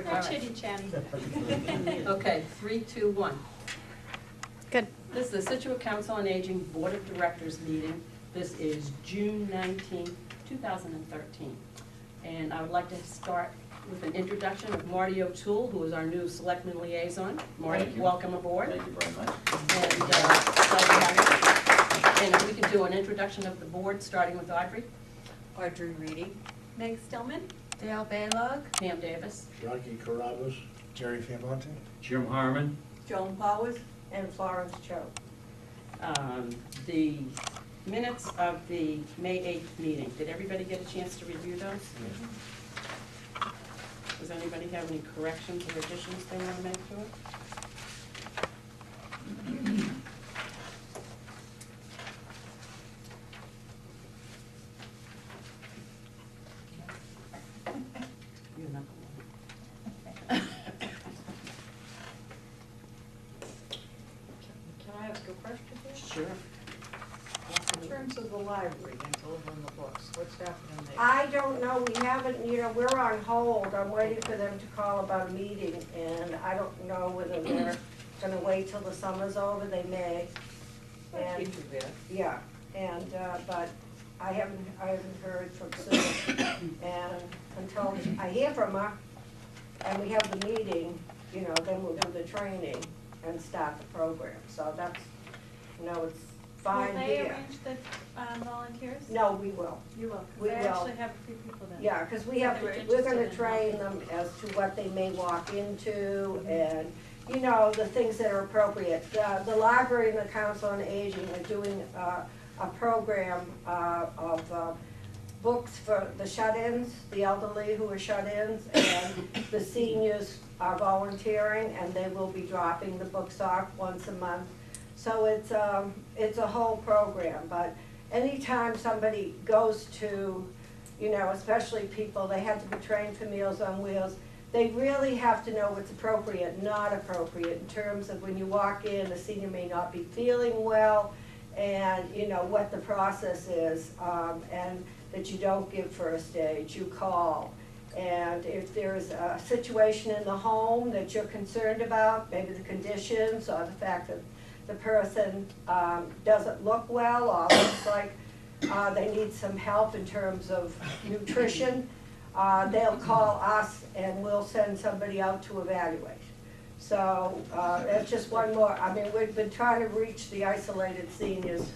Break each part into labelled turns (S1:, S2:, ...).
S1: We're chitty chatty.
S2: Okay, 3, 2, 1.
S3: Good.
S2: This is the Scituate Council on Aging Board of Directors meeting. This is June 19, 2013. And I would like to start with an introduction of Marty O'Toole, who is our new Selectman Liaison. Marty,
S4: Thank you.
S2: welcome aboard.
S4: Thank you very much.
S2: And glad to have you. And if we can do an introduction of the board, starting with Audrey.
S5: Audrey Reedy.
S1: Meg Stillman?
S5: Dale Baylog.
S2: Pam Davis.
S6: Jackie Carrabas.
S7: Jerry Fiamonte.
S4: Jim Harmon.
S5: Joan Powers. And Florence Cho.
S2: The minutes of the May 8th meeting, did everybody get a chance to review those? Does anybody have any corrections or additions they want to make to it? You're not alone.
S5: Can I ask a question here?
S2: Sure.
S5: In terms of the library and delivering the books, what's happening there?
S8: I don't know, we haven't, we're on hold, I'm waiting for them to call about a meeting, and I don't know whether they're gonna wait till the summer's over, they may.
S5: I'll
S8: And,
S5: keep you there.
S8: yeah, and, but I haven't heard from Sue, and until I hear from her, and we have the meeting, then we'll do the training and start the program, so that's, it's fine
S1: Will they
S8: here.
S1: arrange the volunteers?
S8: No, we will.
S1: You will,
S8: We
S1: because I
S8: will.
S1: actually have a few people that.
S8: Yeah, because we
S1: They
S8: have
S1: were
S8: to, we're gonna
S1: interested in
S8: train
S1: helping.
S8: them as to what they may walk into and, the things that are appropriate. The library and the Council on Aging are doing a program of books for the shut-ins, the elderly who are shut-ins, and the seniors are volunteering, and they will be dropping the books off once a month. So it's a whole program, but anytime somebody goes to, especially people, they have to be trained for Meals on Wheels, they really have to know what's appropriate, not appropriate, in terms of when you walk in, the senior may not be feeling well, and, what the process is, and that you don't give first aid, you call. And if there's a situation in the home that you're concerned about, maybe the conditions or the fact that the person doesn't look well or looks like they need some help in terms of nutrition, they'll call us and we'll send somebody out to evaluate. So that's just one more. We've been trying to reach the isolated seniors,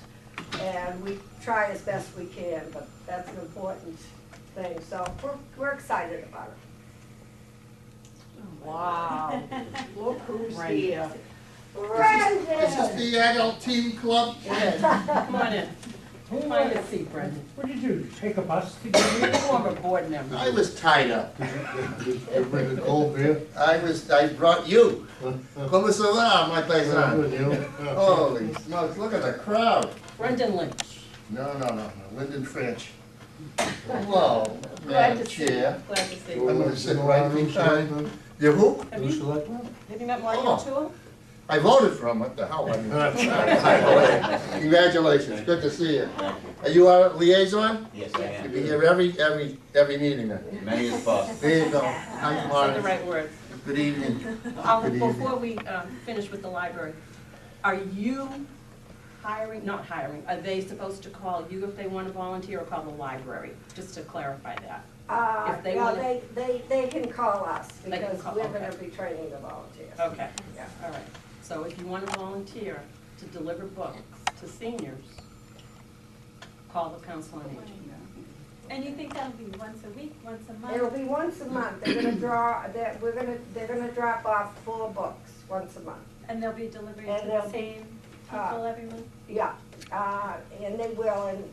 S8: and we try as best we can, but that's an important thing. So we're excited about it.
S5: Wow. Look who's
S2: Right.
S5: here.
S7: This is the adult team club.
S2: Come on in. Find a seat, Brendan.
S6: What did you do, take a bus to get here?
S2: Former board member.
S4: I was tied up.
S7: You bring a cold beer?
S4: I brought you. Como se va, my paisan?
S7: You?
S4: Holy smokes, look at the crowd.
S2: Brendan Lynch.
S4: No, Lyndon French. Hello,
S2: Glad
S4: Madam
S2: to see you.
S4: Chair.
S2: Glad to see
S4: I'm
S2: you.
S4: gonna sit right behind. You who?
S2: Have
S6: Who's
S2: you,
S6: selectman?
S2: have you met Marty
S4: Oh.
S2: O'Toole?
S4: I voted for him, what the hell, I mean. Congratulations, good to see you. Are you our liaison?
S9: Yes, I
S4: You'll
S9: am.
S4: be here every meeting then.
S9: Many as possible.
S4: There you go. Hi,
S2: Say the
S4: Marty.
S2: right words.
S4: Good evening. Good evening.
S2: Before we finish with the library, are you not hiring, are they supposed to call you if they want to volunteer or call the library? Just to clarify that. If they
S8: No,
S2: wanna-
S8: they can call us
S2: They can
S8: because
S2: call-
S8: we're gonna
S2: okay.
S8: be training the volunteers.
S2: Okay,
S8: Yeah.
S2: all right. So if you want to volunteer to deliver books to seniors, call the Council on Aging.
S1: And you think that'll be once a week, once a month?
S8: It'll be once a month. They're gonna drop off 4 books once a month.
S1: And they'll be delivering
S8: And
S1: to
S8: they'll
S1: the
S8: be,
S1: same people every month?
S8: Yeah, and they will, and,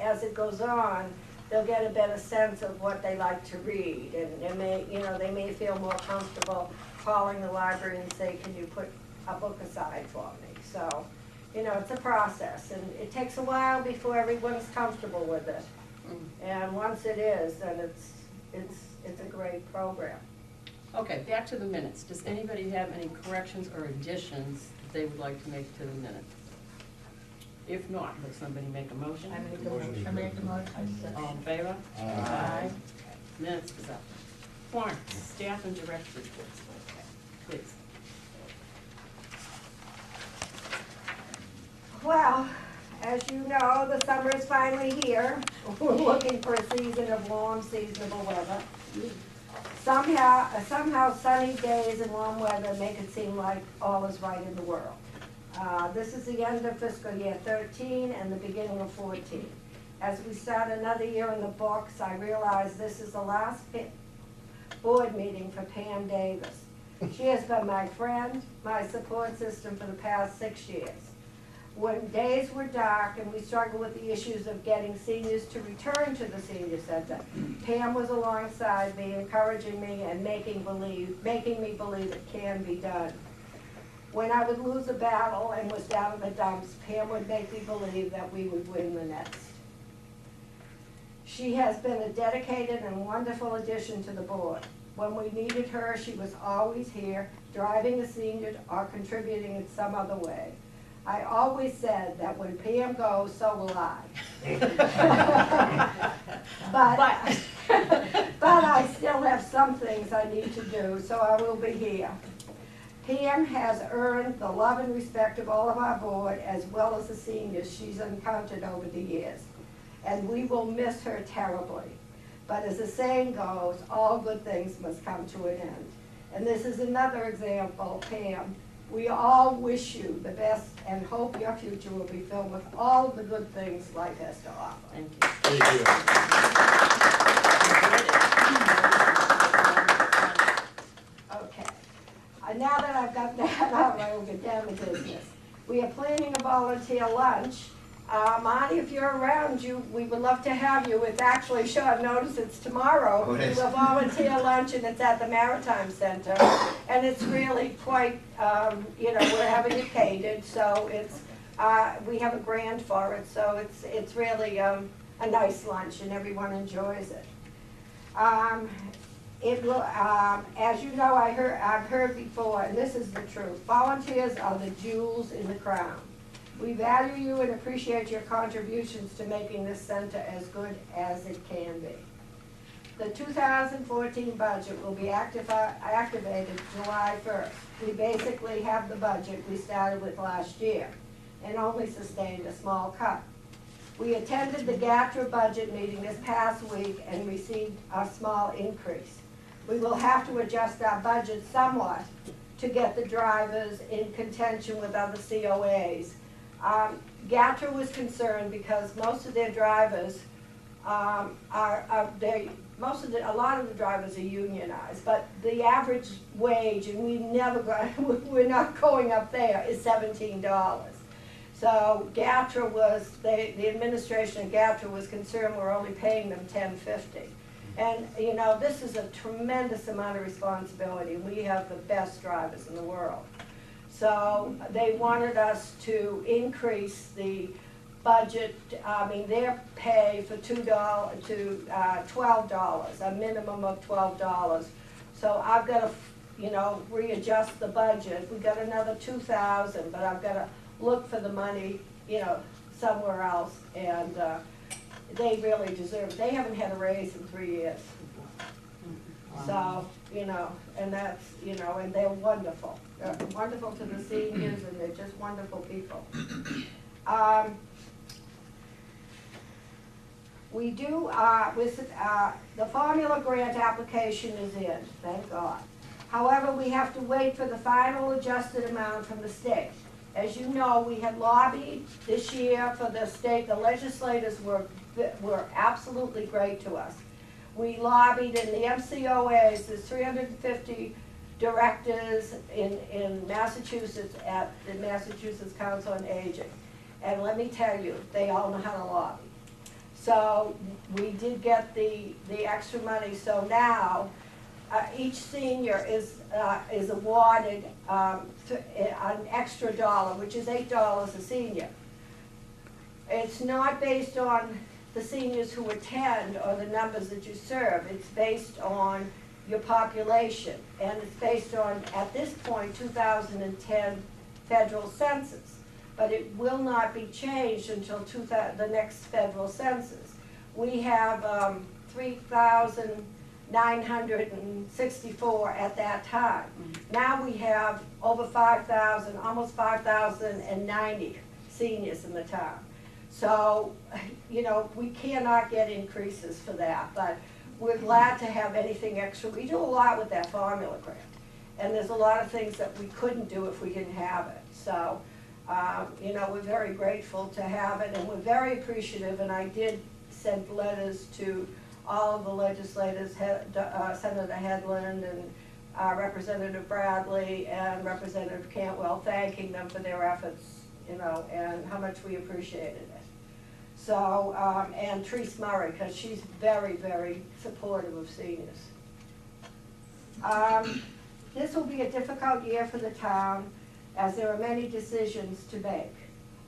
S8: as it goes on, they'll get a better sense of what they like to read, and they may feel more comfortable calling the library and say, can you put a book aside for me? So, it's a process, and it takes a while before everyone's comfortable with it. And once it is, then it's a great program.
S2: Okay, back to the minutes. Does anybody have any corrections or additions that they would like to make to the minutes? If not, would somebody make a motion?
S5: I make a motion.
S2: All in favor?
S6: Aye.
S2: Minutes is up. Florence, staff and director reports. Please.
S8: Well, as you know, the summer is finally here. We're looking for a season of warm, seasonable weather. Somehow sunny days and warm weather make it seem like all is right in the world. This is the end of fiscal year 13 and the beginning of 14. As we start another year in the books, I realize this is the last board meeting for Pam Davis. She has been my friend, my support system for the past 6 years. When days were dark and we struggled with the issues of getting seniors to return to the senior center, Pam was alongside me, encouraging me and making me believe it can be done. When I would lose a battle and was down in the dumps, Pam would make me believe that we would win the next. She has been a dedicated and wonderful addition to the board. When we needed her, she was always here, driving the senior or contributing in some other way. I always said that when Pam goes, so will I. But I still have some things I need to do, so I will be here. Pam has earned the love and respect of all of our board, as well as the seniors she's encountered over the years. And we will miss her terribly. But as the saying goes, all good things must come to an end. And this is another example, Pam. We all wish you the best and hope your future will be filled with all of the good things life has to offer.
S2: Thank you.
S8: Okay. Now that I've got that out, I will get down to business. We are planning a volunteer lunch. Monty, if you're around, we would love to have you. It's actually short notice, it's tomorrow.
S4: Oh, it is.
S8: We have volunteer lunch and it's at the Maritime Center. And it's really quite, we're having it catered, so it's, we have a grant for it, so it's really a nice lunch and everyone enjoys it. It will, as you know, I've heard before, and this is the truth, volunteers are the jewels in the crown. We value you and appreciate your contributions to making this center as good as it can be. The 2014 budget will be activated July 1st. We basically have the budget we started with last year and only sustained a small cut. We attended the GATRA budget meeting this past week and received a small increase. We will have to adjust our budget somewhat to get the drivers in contention with other COAs. GATRA was concerned because most of their drivers a lot of the drivers are unionized, but the average wage, and we're not going up there, is $17. So GATRA the administration of GATRA was concerned we're only paying them $10.50. And this is a tremendous amount of responsibility. We have the best drivers in the world. So they wanted us to increase the budget, their pay for $2 to $12, a minimum of $12. So I've got to, readjust the budget. We got another $2,000, but I've got to look for the money, somewhere else. And they really deserve it. They haven't had a raise in 3 years. So, and that's, and they're wonderful. They're wonderful to the seniors, and they're just wonderful people. We do, the formula grant application is in, thank God. However, we have to wait for the final adjusted amount from the state. As you know, we had lobbied this year for the state. The legislators were absolutely great to us. We lobbied in the MCOAs, there's 350 directors in Massachusetts at the Massachusetts Council on Aging. And let me tell you, they all know how to lobby. So we did get the extra money. So now each senior is awarded an extra $1, which is $8 a senior. It's not based on the seniors who attend or the numbers that you serve. It's based on your population, and it's based on, at this point, 2010 federal census. But it will not be changed until the next federal census. We have 3,000 964 at that time. Now we have over 5,000, almost 5,090 seniors in the town. So, you know, we cannot get increases for that, but we're glad to have anything extra. We do a lot with that formula grant, and there's a lot of things that we couldn't do if we didn't have it. So, you know, we're very grateful to have it, and we're very appreciative, and I did send letters to all of the legislators, Senator Headland and Representative Bradley and Representative Cantwell, thanking them for their efforts, you know, and how much we appreciated it. So, and Therese Murray, because she's very, very supportive of seniors. This will be a difficult year for the town, as there are many decisions to make.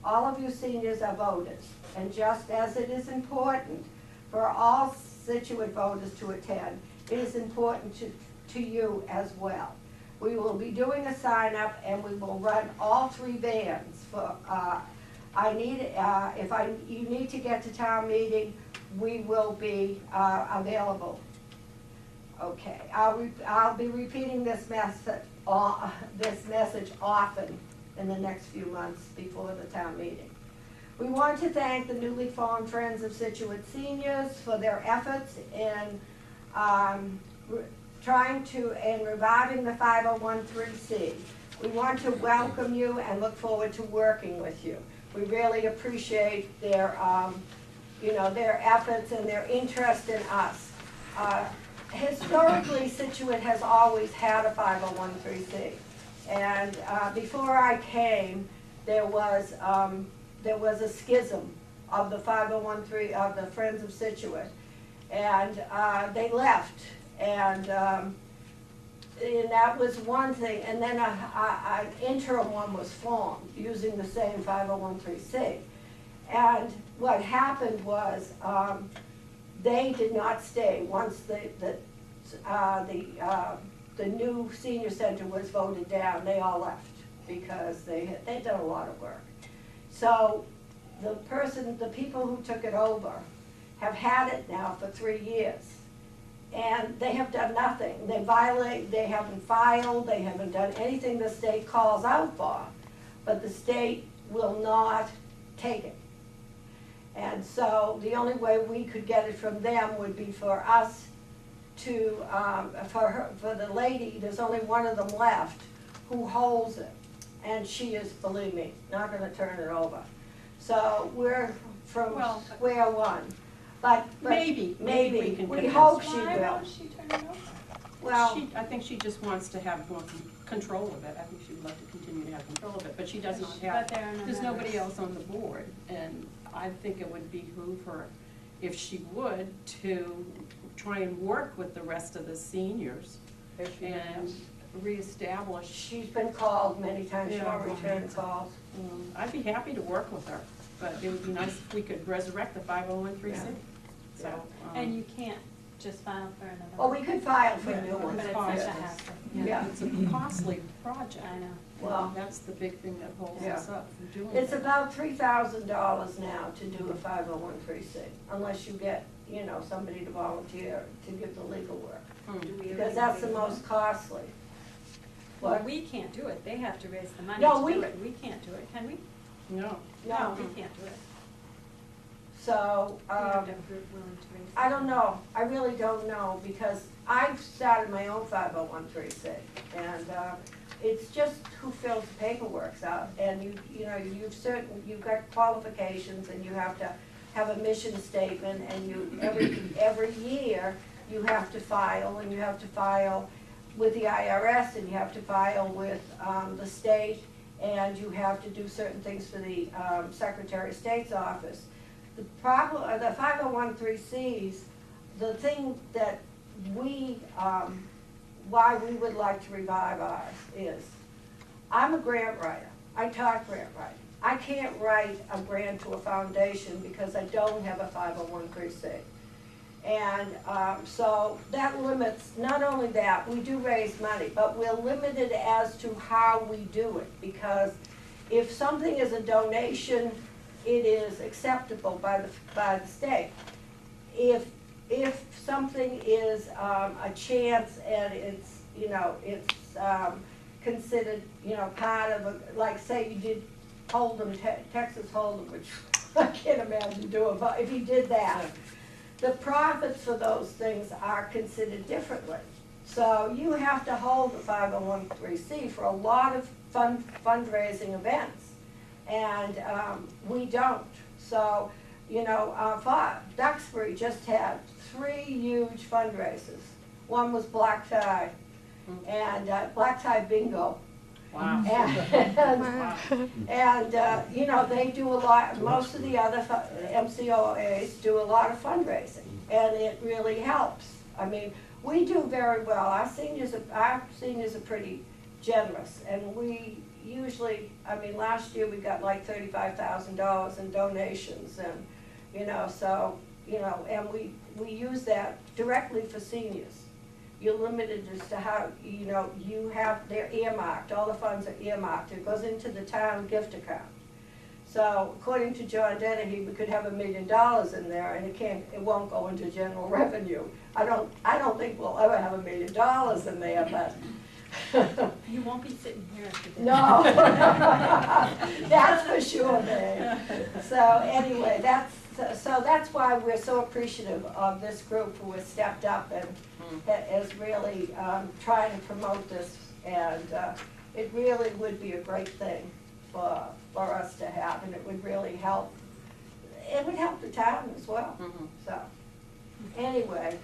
S8: All of you seniors are voters, and just as it is important for all Scituate voters to attend, it is important to you as well. We will be doing a sign-up, and we will run all 3 bands for, you need to get to town meeting, we will be available. Okay, I'll be repeating this message often in the next few months before the town meeting. We want to thank the newly formed Friends of Scituate Seniors for their efforts in reviving the 501(c)(3). We want to welcome you and look forward to working with you. We really appreciate their, you know, their efforts and their interest in us. Historically, Scituate has always had a 501(c)(3), and before I came, there was a schism of the 501(c)(3) of the Friends of Scituate, and they left, and that was one thing. And then an interim one was formed using the same 501(c). And what happened was they did not stay once the new senior center was voted down. They all left because they'd done a lot of work. So the people who took it over have had it now for 3 years. And they have done nothing. They haven't filed, they haven't done anything the state calls out for, but the state will not take it. And so the only way we could get it from them would be for us to, for the lady, there's only one of them left who holds it. And she is, believe me, not gonna turn it over. So we're from square one. But
S2: maybe we can
S8: we
S2: convince
S8: hope
S2: her.
S8: she
S1: Why
S8: will.
S1: won't she turn it over?
S8: Well,
S2: I think she just wants to have more control of it. I think she would love to continue to have control of it, but she does not have,
S1: But there are no
S2: there's nobody
S1: members.
S2: else on the board. And I think it would behoove her, if she would, to try and work with the rest of the seniors and reestablish.
S8: she's been called many times, she
S2: Yeah.
S8: won't return calls.
S2: I'd be happy to work with her, but it would be nice if we could resurrect the 501(c).
S8: Yeah.
S2: So,
S1: And you can't just file for another
S8: Well,
S1: one.
S8: we could file for new
S1: But
S8: ones.
S1: it's
S2: fine.
S1: such a hassle.
S8: Yeah.
S2: it's a costly project.
S1: I know.
S8: Well,
S2: That's the big thing that holds
S8: Yeah.
S2: us up from doing
S8: it's
S2: it.
S8: about $3,000 now to do a 501(c), unless you get, you know, somebody to volunteer to give the legal work, because that's the most costly.
S1: Well,
S8: What?
S1: we can't do it, they have to raise the money
S8: No,
S1: to
S8: we-
S1: do it, we can't do it, can we?
S2: No.
S8: No,
S1: We can't do it.
S8: so,
S1: We have to have a group willing to raise.
S8: I don't know, I really don't know, because I've started my own 501(c), and it's just who fills the paperwork out, and you know, you've got qualifications, and you have to have a mission statement, and you, every year, you have to file, and you have to file with the IRS, and you have to file with the state, and you have to do certain things for the Secretary of State's office. The problem, the 501(c)(3)s, the thing that why we would like to revive ours is, I'm a grant writer, I taught grant writing. I can't write a grant to a foundation because I don't have a 501(c). And so that limits, not only that, we do raise money, but we're limited as to how we do it. Because if something is a donation, it is acceptable by the state. If if something is a chance and it's, it's considered, part of, like, say you did Hold'em, Texas Hold'em, which I can't imagine doing, but if you did that, the profits for those things are considered differently. So you have to hold the 501(c) for a lot of fundraising events, and we don't. So, Duxbury just had 3 huge fundraisers. One was black tie, and black tie bingo.
S2: Wow.
S8: And they do a lot, most of the other MCOAs do a lot of fundraising, and it really helps. I mean, we do very well. Our seniors are pretty generous, and we usually, last year we got like $35,000 in donations, and, and we use that directly for seniors. You're limited as to how, they're earmarked, all the funds are earmarked, it goes into the town gift account. So according to John Dennehy, we could have $1 million in there, and it won't go into general revenue. I don't think we'll ever have $1 million in there, but.
S1: You won't be sitting here today.
S8: No, that's for sure, Dave. So anyway, that's why we're so appreciative of this group who has stepped up and is really trying to promote this, and it really would be a great thing for us to have, and it would really help. It would help the town as well. So anyway,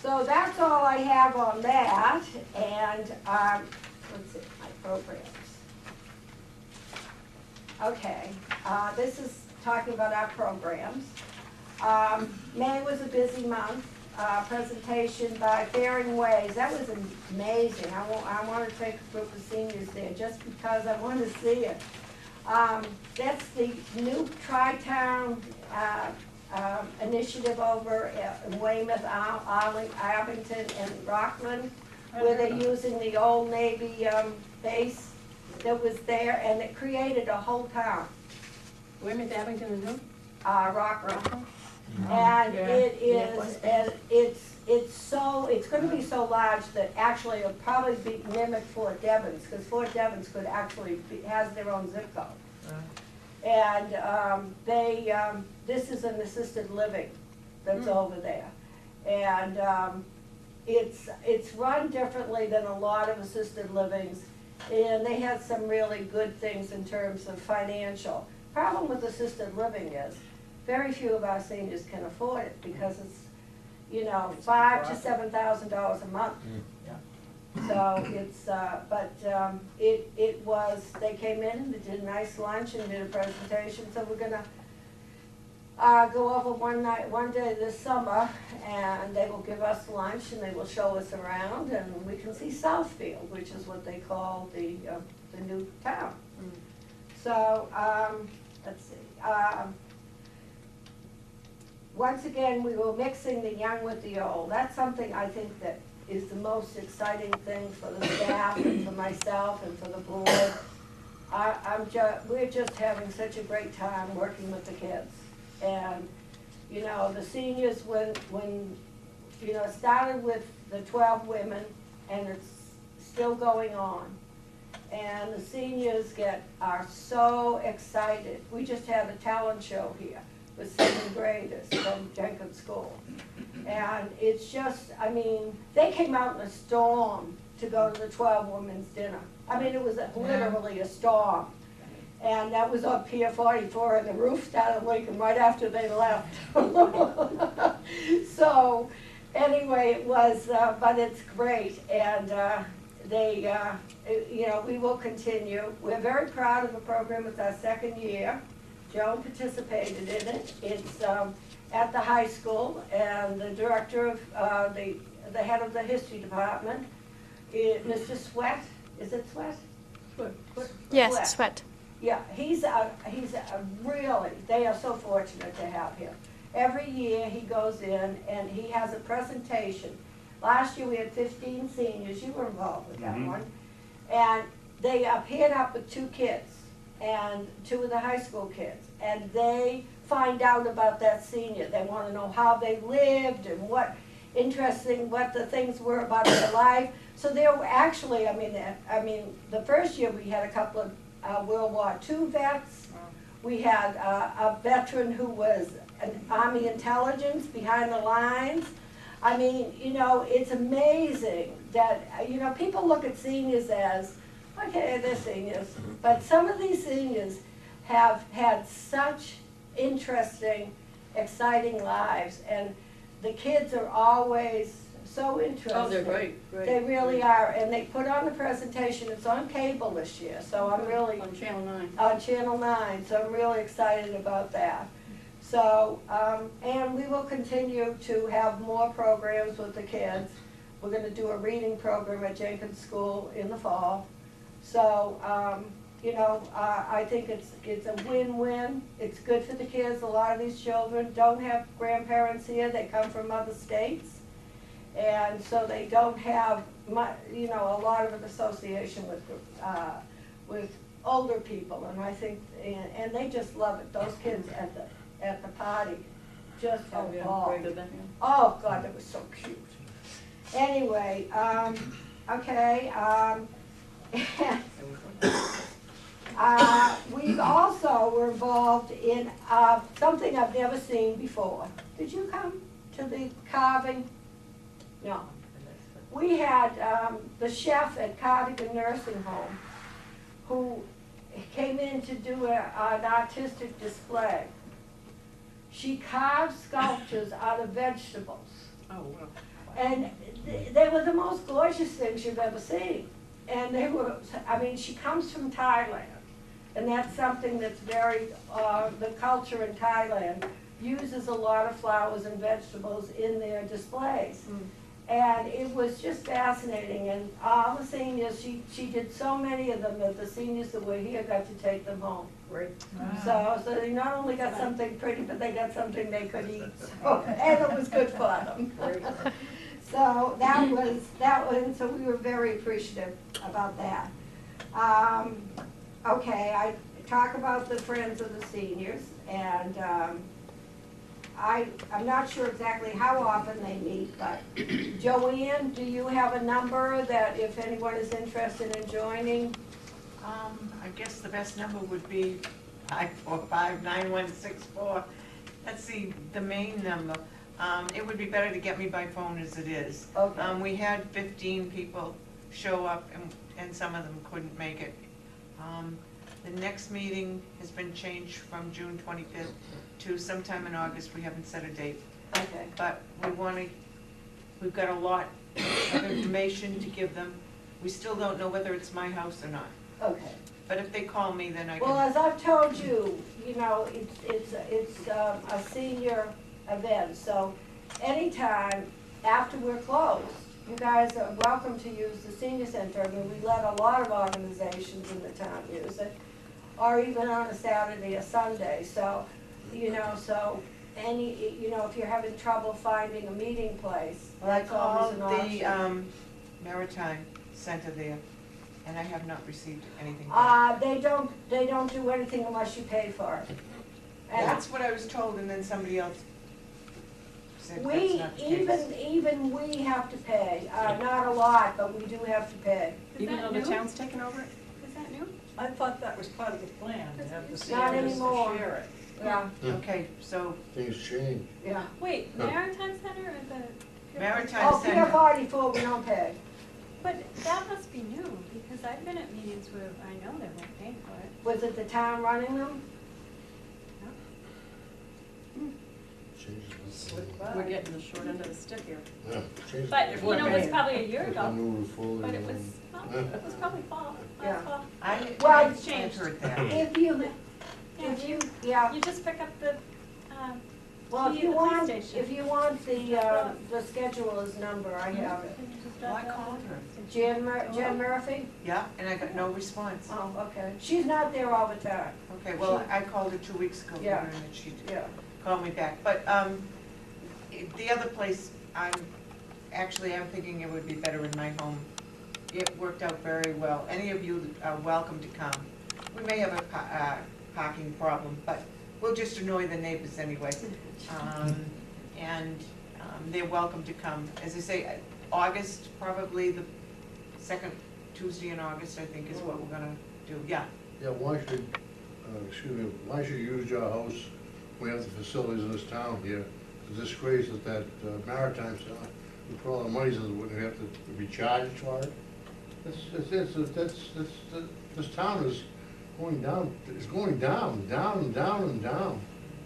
S8: so that's all I have on that, and let's see, my programs. Okay, this is talking about our programs. May was a busy month. Presentation by Faring Ways. That was amazing. I want to take a group of seniors there just because I want to see it. That's the new Tri-Town initiative over in Weymouth, Abington, and Rockland, where they're using the old Navy base that was there, and it created a whole town.
S2: Weymouth, Abington, and who?
S8: Rockland. And it is, and it's going to be so large that actually it'll probably be mimic Fort Devens, because Fort Devens could actually has their own zip code. And this is an assisted living that's over there, and it's run differently than a lot of assisted livings, and they have some really good things in terms of financial. Problem with assisted living is very few of our seniors can afford it because it's, $5,000 to $7,000 a month. So it's, it was, they came in and they did a nice lunch and did a presentation, so we're gonna go over one day this summer, and they will give us lunch and they will show us around, and we can see Southfield, which is what they call the new town. So, let's see. Once again, we were mixing the young with the old. That's something I think that is the most exciting thing for the staff and for myself and for the board. We're just having such a great time working with the kids. And, the seniors, when it started with the 12 women, and it's still going on. And the seniors are so excited. We just had a talent show here with 7th graders from Jenkins School. And it's just, they came out in a storm to go to the 12 women's dinner. It was literally a storm. And that was on Pier 44, and the roof started leaking right after they left. So, anyway, it was, but it's great. And we will continue. We're very proud of the program. It's our 2nd year. Joan participated in it. It's at the high school, and the director of, the head of the history department, Mr. Sweat, is it Sweat?
S3: Yes, Sweat.
S8: Yeah, he's really, they are so fortunate to have him. Every year he goes in and he has a presentation. Last year we had 15 seniors, you were involved with that one. And they paired up with 2 kids, and 2 of the high school kids. And they find out about that senior. They wanna know how they lived and what the things were about their life. So there were actually, I mean, the first year we had a couple of World War II vets. We had a veteran who was an Army intelligence behind the lines. I mean, you know, it's amazing that, you know, people look at seniors as, okay, they're seniors. But some of these seniors have had such interesting, exciting lives. And the kids are always so interesting.
S5: Oh, they're great, great.
S8: They really are. And they put on the presentation, it's on cable this year, so I'm really,
S5: On Channel 9.
S8: on Channel 9, so I'm really excited about that. So, and we will continue to have more programs with the kids. We're gonna do a reading program at Jenkins School in the fall. So, you know, I think it's a win-win. It's good for the kids. A lot of these children don't have grandparents here. They come from other states. And so they don't have you know, a lot of an association with older people. And I think, and they just love it. Those kids at the party just had a ball. Oh, God, that was so cute. Anyway, okay, we also were involved in something I've never seen before. Did you come to the carving? No. We had the chef at Cardigan Nursing Home who came in to do an artistic display. She carved sculptures out of vegetables.
S5: Oh, wow.
S8: And they were the most gorgeous things you've ever seen. And they were, I mean, she comes from Thailand. And that's something that's very, the culture in Thailand uses a lot of flowers and vegetables in their displays. And it was just fascinating. And all the seniors, she did so many of them that the seniors that were here got to take them home.
S5: Great.
S8: So they not only got something pretty, but they got something they could eat. So, and it was good for them. So that was, so we were very appreciative about that. Okay, I talk about the Friends of the Seniors, and I'm not sure exactly how often they meet, but Joanne, do you have a number that if anyone is interested in joining?
S9: I guess the best number would be 545-9164. That's the main number. It would be better to get me by phone as it is.
S8: Okay.
S9: We had 15 people show up and some of them couldn't make it. The next meeting has been changed from June 25th to sometime in August. We haven't set a date.
S8: Okay.
S9: But we've got a lot of information to give them. We still don't know whether it's my house or not.
S8: Okay.
S9: But if they call me, then I can.
S8: Well, as I've told you, you know, it's a senior event, so anytime after we're closed, you guys are welcome to use the senior center. I mean, we let a lot of organizations in the town use it, or even on a Saturday or Sunday, so, you know, so you know, if you're having trouble finding a meeting place, that's always an option.
S9: The Maritime Center there, and I have not received anything back.
S8: They don't do anything unless you pay for it. And
S9: That's what I was told, and then somebody else said that's
S8: we,
S9: not the case.
S8: even we have to pay, not a lot, but we do have to pay.
S2: Even though the town's taken over it?
S1: Is that new?
S5: I thought that was part of the plan, to have the
S8: Not
S5: seniors
S8: anymore.
S5: share it.
S8: Yeah,
S9: Okay, so
S4: Things change.
S8: yeah.
S1: Wait, Maritime Center or the?
S9: Maritime
S8: Oh, Pier
S9: Center,
S8: 44, we don't pay.
S1: But that must be new, because I've been at meetings where I know they won't pay for it.
S8: Was it the town running them?
S4: Changes.
S2: We're getting the short end of the stick here.
S4: Yeah, changes.
S1: But, you know, it was probably a year
S4: Like a
S1: ago,
S4: new foliage
S1: but it was,
S4: and-
S1: well, it was probably fall,
S8: Yeah.
S1: last fall.
S8: Well,
S9: I've
S1: changed.
S9: heard that.
S8: If you, yeah,
S1: You just pick up the,
S8: well,
S1: key
S8: if you
S1: at the
S8: want,
S1: police station.
S8: if you want the scheduler's number, I have it.
S1: You just
S9: Well, I
S1: drop it off
S9: called
S1: at
S9: her.
S1: the station.
S8: Jen Murphy?
S9: Yeah, and I got no response.
S8: Oh, okay. She's not there all the time.
S9: Okay, well, I called her 2 weeks ago,
S8: Yeah.
S9: and then she
S8: Yeah.
S9: called me back. But the other place, I'm thinking it would be better in my home. It worked out very well. Any of you are welcome to come. We may have a parking problem, but we'll just annoy the neighbors anyway. And they're welcome to come. As I say, August, probably the second Tuesday in August, I think is what we're gonna do, yeah.
S4: Yeah, why should, why should you use your house? We have the facilities in this town here. It's a disgrace that maritime center, we put all the monies in, wouldn't have to be charged for it. This town is going down, it's going down, down and down and down.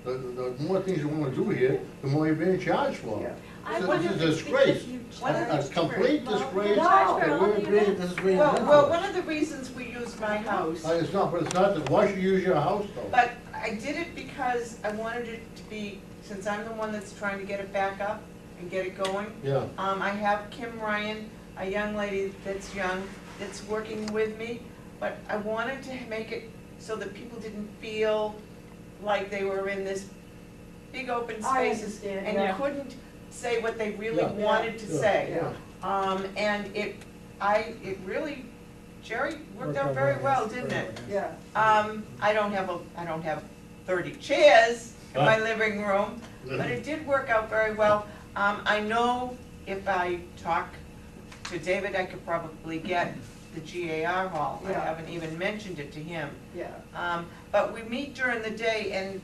S4: The more things you wanna do here, the more you're being charged for.
S8: Yeah.
S1: I
S4: This
S1: wonder
S4: is
S1: if
S4: a
S1: it's
S4: disgrace.
S1: because you charge
S4: A complete
S1: for- well,
S4: disgrace.
S1: you charge for
S8: No.
S1: all the events.
S4: This is being
S9: Well,
S4: done.
S9: well, one of the reasons we use my house,
S4: It's not, but it's not, why should you use your house though?
S9: but I did it because I wanted it to be, since I'm the one that's trying to get it back up and get it going.
S4: Yeah,
S9: I have Kim Ryan, a young lady that's young, that's working with me, but I wanted to make it so that people didn't feel like they were in this big open
S8: I
S9: spaces
S8: understand,
S9: and
S8: yeah.
S9: you couldn't say what they really
S4: Yeah.
S9: wanted to
S4: yeah,
S9: say.
S4: yeah.
S9: And it really, Jerry worked out very well, didn't it?
S8: Yeah.
S9: I don't have 30 chairs in my living room, but it did work out very well. I know if I talk to David, I could probably get the GAR hall. I
S8: Yeah.
S9: haven't even mentioned it to him.
S8: Yeah.
S9: But we meet during the day and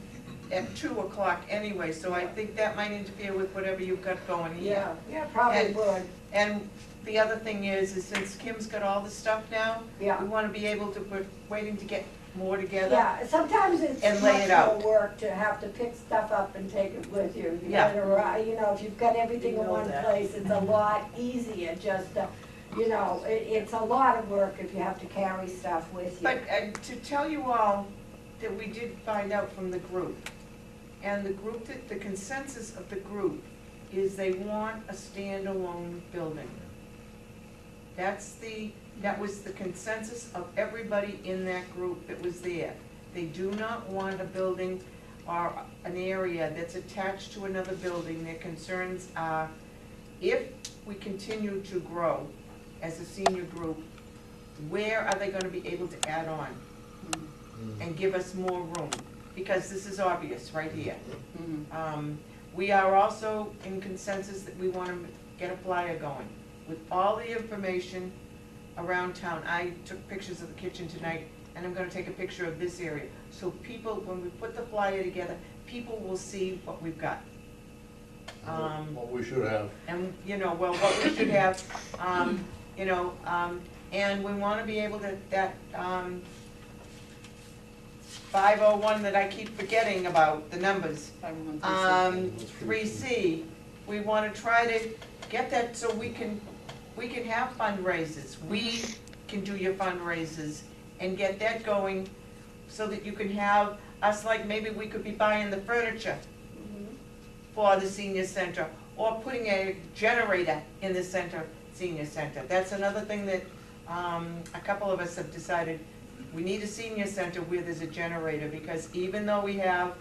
S9: at 2 o'clock anyway, so I think that might interfere with whatever you've got going here.
S8: Yeah, probably
S9: And-
S8: would,
S9: And the other thing is since Kim's got all the stuff now,
S8: yeah.
S9: we wanna be able to, we're waiting to get more together.
S8: Yeah, sometimes it's
S9: And lay it
S8: much
S9: out.
S8: more work to have to pick stuff up and take it with you. You
S9: Yeah.
S8: gotta, you know, if you've got everything
S5: You
S8: in
S5: know
S8: one
S5: that.
S8: place, it's a lot easier just to, you know, it's a lot of work if you have to carry stuff with you.
S9: But to tell you all that we did find out from the group, and the group, the consensus of the group is they want a standalone building. That was the consensus of everybody in that group that was there. They do not want a building or an area that's attached to another building. Their concerns are, if we continue to grow as a senior group, where are they gonna be able to add on and give us more room? Because this is obvious right here. We are also in consensus that we wanna get a flyer going with all the information around town. I took pictures of the kitchen tonight, and I'm gonna take a picture of this area. So people, when we put the flyer together, people will see what we've got.
S4: What we should have.
S9: And, what we should have, and we wanna be able to, that, 501 that I keep forgetting about, the numbers. 3C, we wanna try to get that so we can have fundraisers. We can do your fundraisers and get that going so that you can have us, like maybe we could be buying the furniture for the senior center, or putting a generator in the senior center. That's another thing that a couple of us have decided, we need a senior center where there's a generator, because even though we have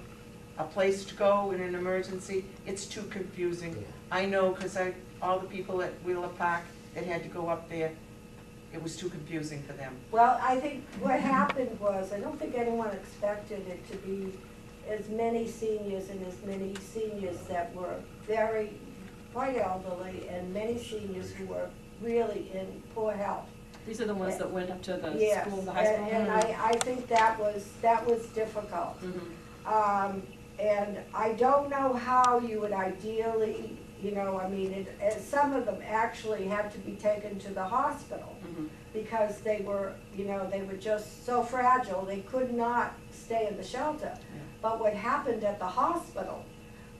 S9: a place to go in an emergency, it's too confusing. I know, because all the people at Wheeler Park that had to go up there, it was too confusing for them.
S8: Well, I think what happened was, I don't think anyone expected it to be as many seniors and as many seniors that were quite elderly, and many seniors who were really in poor health.
S2: These are the ones that went up to the
S8: Yes,
S2: school, the high school.
S8: and I think that was difficult. And I don't know how you would ideally, some of them actually had to be taken to the hospital because they were just so fragile, they could not stay in the shelter. But what happened at the hospital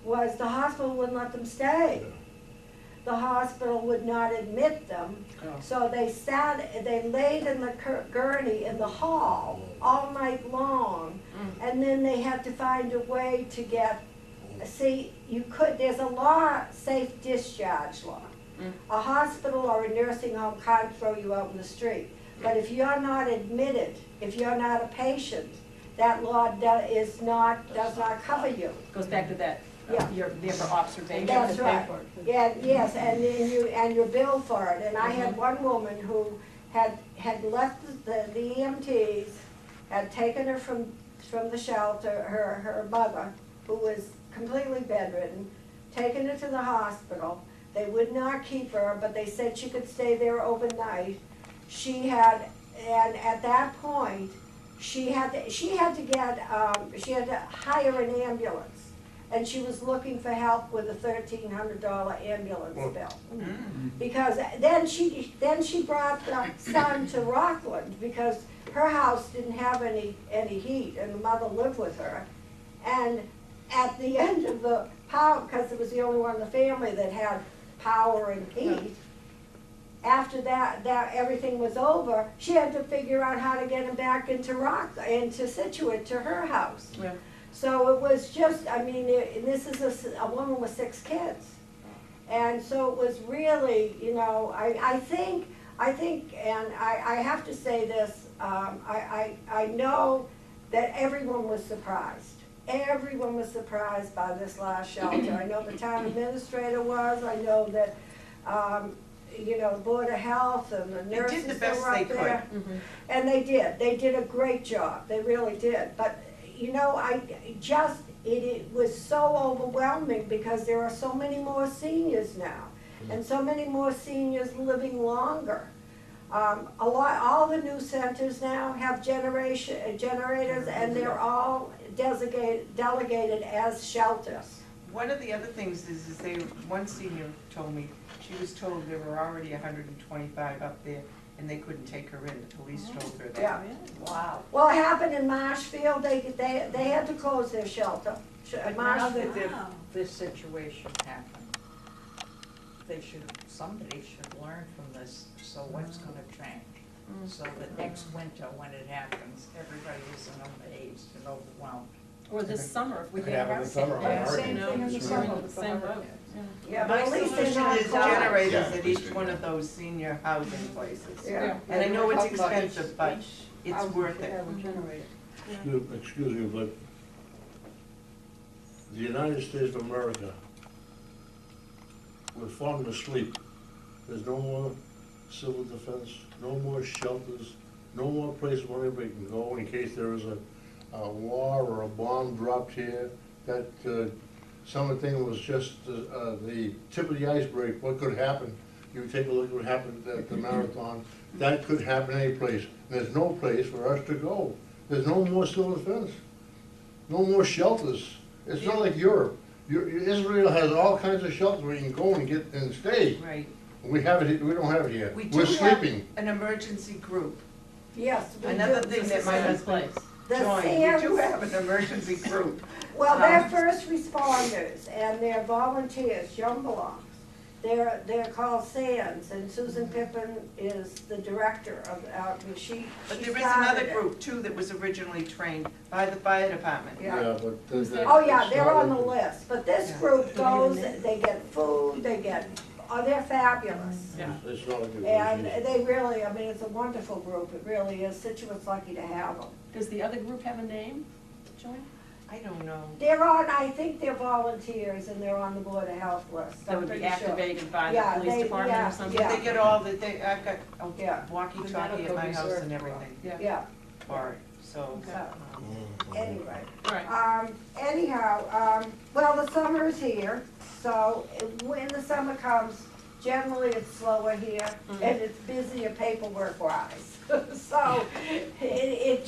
S8: was the hospital wouldn't let them stay. The hospital would not admit them, so they laid in the gurney in the hall all night long, and then they had to find a way to get, there's a law, safe discharge law. A hospital or a nursing home can't throw you out in the street, but if you're not admitted, if you're not a patient, that law does not cover you.
S2: Goes back to that,
S8: Yeah.
S2: you're there for observation.
S8: That's
S2: to pay
S8: right.
S2: for it.
S8: Yeah, yes, and then you're billed for it. And I had one woman who had left the EMTs, had taken her from from the shelter, her mother, who was completely bedridden, taken her to the hospital. They would not keep her, but they said she could stay there overnight. And at that point, she had to hire an ambulance. And she was looking for help with a $1,300 ambulance bill. Because then she brought the son to Rockland, because her house didn't have any heat, and the mother lived with her. And at the end of the power, because it was the only one in the family that had power and heat, after that everything was over, she had to figure out how to get him back into Scituate to her house.
S2: Yeah.
S8: So it was just, I mean, and this is a woman with 6 kids. And so it was really, you know, I think, and I have to say this, I know that everyone was surprised. Everyone was surprised by this last shelter. I know the town administrator was, I know that, you know, the Board of Health and the
S9: They
S8: nurses
S9: did the
S8: that
S9: best
S8: were up
S9: they
S8: there.
S9: could.
S8: And they did a great job, they really did. But, you know, it was so overwhelming because there are so many more seniors now, and so many more seniors living longer. All the new centers now have generators, and they're all delegated as shelters.
S9: One of the other things is one senior told me, she was told there were already 125 up there, and they couldn't take her in, the police told her that.
S8: Yeah.
S5: Wow.
S8: Well, it happened in Marshfield, they had to close their shelter.
S5: Now
S8: Marshfield,
S5: that
S1: Wow.
S5: this situation happened, somebody should learn from this, so what's gonna change? So that next winter, when it happens, everybody isn't amazed and overwhelmed.
S2: Or this summer, if we
S6: Could
S2: get
S6: happen in
S2: our.
S6: the summer on
S5: Yeah,
S6: hurricane.
S5: same thing in the
S2: We're
S5: summer
S2: in the
S5: with the
S2: same
S5: hurricane.
S2: boat.
S8: yeah, but
S9: My
S8: at least they're
S9: solution
S8: not
S9: is
S8: closed.
S9: generators
S7: Yeah,
S9: at
S7: at
S9: each
S7: least
S9: one
S7: they
S9: of those senior housing places.
S8: Yeah.
S9: And I know it's
S5: Talk about
S9: expensive, but it's
S5: house
S9: worth
S5: should
S9: it.
S5: have a generator.
S4: Excuse me, but the United States of America, we're falling asleep. There's no more civil defense, no more shelters, no more places where anybody can go in case there is a war or a bomb dropped here. That summer thing was just the tip of the iceberg, what could happen. You take a look at what happened at the marathon, that could happen any place. There's no place for us to go. There's no more civil defense, no more shelters. It's not like Europe. Israel has all kinds of shelters where you can go and get and stay.
S9: Right.
S4: We have it, we don't have it here.
S9: We do
S4: We're
S9: have
S4: sleeping.
S9: an emergency group.
S8: Yes, we
S9: Another
S8: do.
S9: thing that my
S2: Same
S9: husband
S2: place.
S8: The
S9: joined, we
S8: Sam's-
S9: do have an emergency group.
S8: Well, they're first responders, and they're volunteers, Young Belongs. They're called SANS, and Susan Pippin is the director of, she
S9: But
S8: she
S9: there is
S8: started
S9: another
S8: it.
S9: group too that was originally trained by the fire department.
S8: Yeah.
S4: But.
S8: Oh, yeah, they're on the list, but this
S9: Yeah.
S8: group goes, they get food, they're fabulous.
S2: Yeah.
S4: It's not a good.
S8: And they really, I mean, it's a wonderful group, it really is, Situate's lucky to have them.
S2: Does the other group have a name, Joy?
S9: I don't know.
S8: They're on, I think they're volunteers, and they're on the Board of Health list,
S2: That
S8: I'm
S2: would be
S8: pretty sure.
S2: activated by the
S8: Yeah,
S2: police
S8: they-
S2: department
S8: yeah,
S2: or something?
S8: yeah.
S9: They get all the, I've got
S8: Yeah.
S9: a walkie-talkie
S5: The
S9: at
S5: medical
S9: my house
S5: reserve
S9: and
S5: corps.
S9: everything
S8: Yeah,
S9: for it, so.
S8: so, anyway.
S2: Right.
S8: Anyhow, well, the summer is here, so when the summer comes, generally it's slower here, and it's busier paperwork-wise. So, it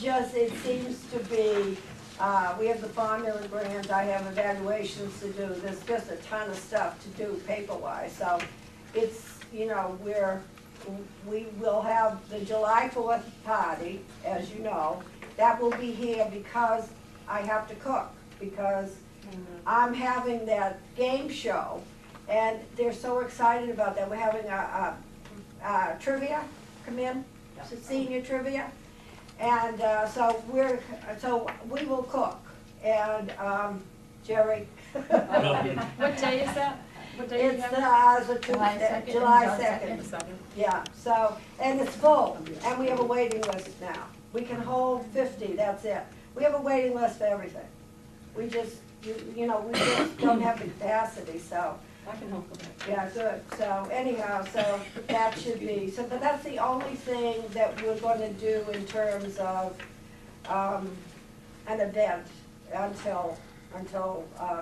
S8: seems to be, we have the formula grant, I have evaluations to do, there's just a ton of stuff to do paper-wise, so it's, you know, we will have the July 4th party, as you know, that will be here because I have to cook, because I'm having that game show, and they're so excited about that. We're having a trivia come in, senior trivia, and so we will cook. And Jerry,
S2: What day is that? What day do you
S8: it's
S2: have?
S8: the
S3: July
S8: Tuesday,
S3: 2nd.
S8: July
S3: July
S8: 2nd.
S2: The second.
S8: Yeah, so, and it's full, and we have a waiting list now. We can hold 50, that's it. We have a waiting list for everything. We just, you know, we just don't have the capacity, so,
S2: I can help with that.
S8: yeah, good. So anyhow, so that should be, so, but that's the only thing that we're gonna do in terms of, the summer. We're gonna have the July 4th party, as you know, that will be here because I have to cook, because I'm having that game show, and they're so excited about that. We're having a trivia come in, senior trivia, and an event until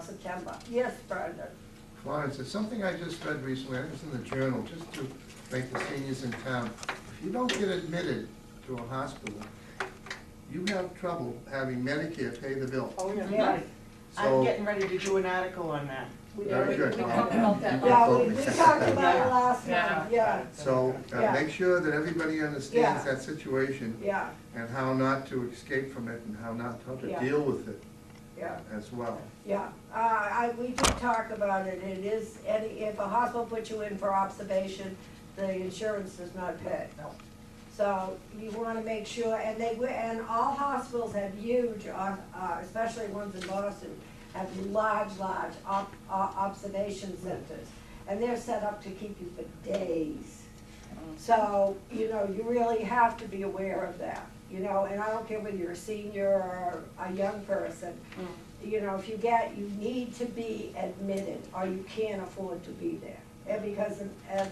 S8: September. Yes, Brenda?
S7: Florence, it's something I just read recently, I think it's in the journal, just to make the seniors in town. If you don't get admitted to a hospital, you have trouble having Medicare pay the bill.
S9: Oh, yeah.
S8: Yeah.
S9: I'm
S7: So,
S9: getting ready to do an article on that.
S7: very good.
S2: We talked about that
S8: Yeah,
S2: last
S8: we talked about it
S9: Yeah.
S8: last night, yeah,
S7: So,
S8: Yeah.
S7: make sure that everybody understands
S8: Yeah.
S7: that situation
S8: yeah,
S7: and how not to escape from it and how to
S8: Yeah.
S7: deal with it
S8: yeah.
S7: as well.
S8: Yeah, we did talk about it, it is, if a hospital puts you in for observation, the insurance does not pay.
S5: No.
S8: So you wanna make sure, and all hospitals have huge, especially ones in Boston, have large observation centers. And they're set up to keep you for days. So, you really have to be aware of that, and I don't care whether you're a senior or a young person. If you need to be admitted, or you can't afford to be there, and because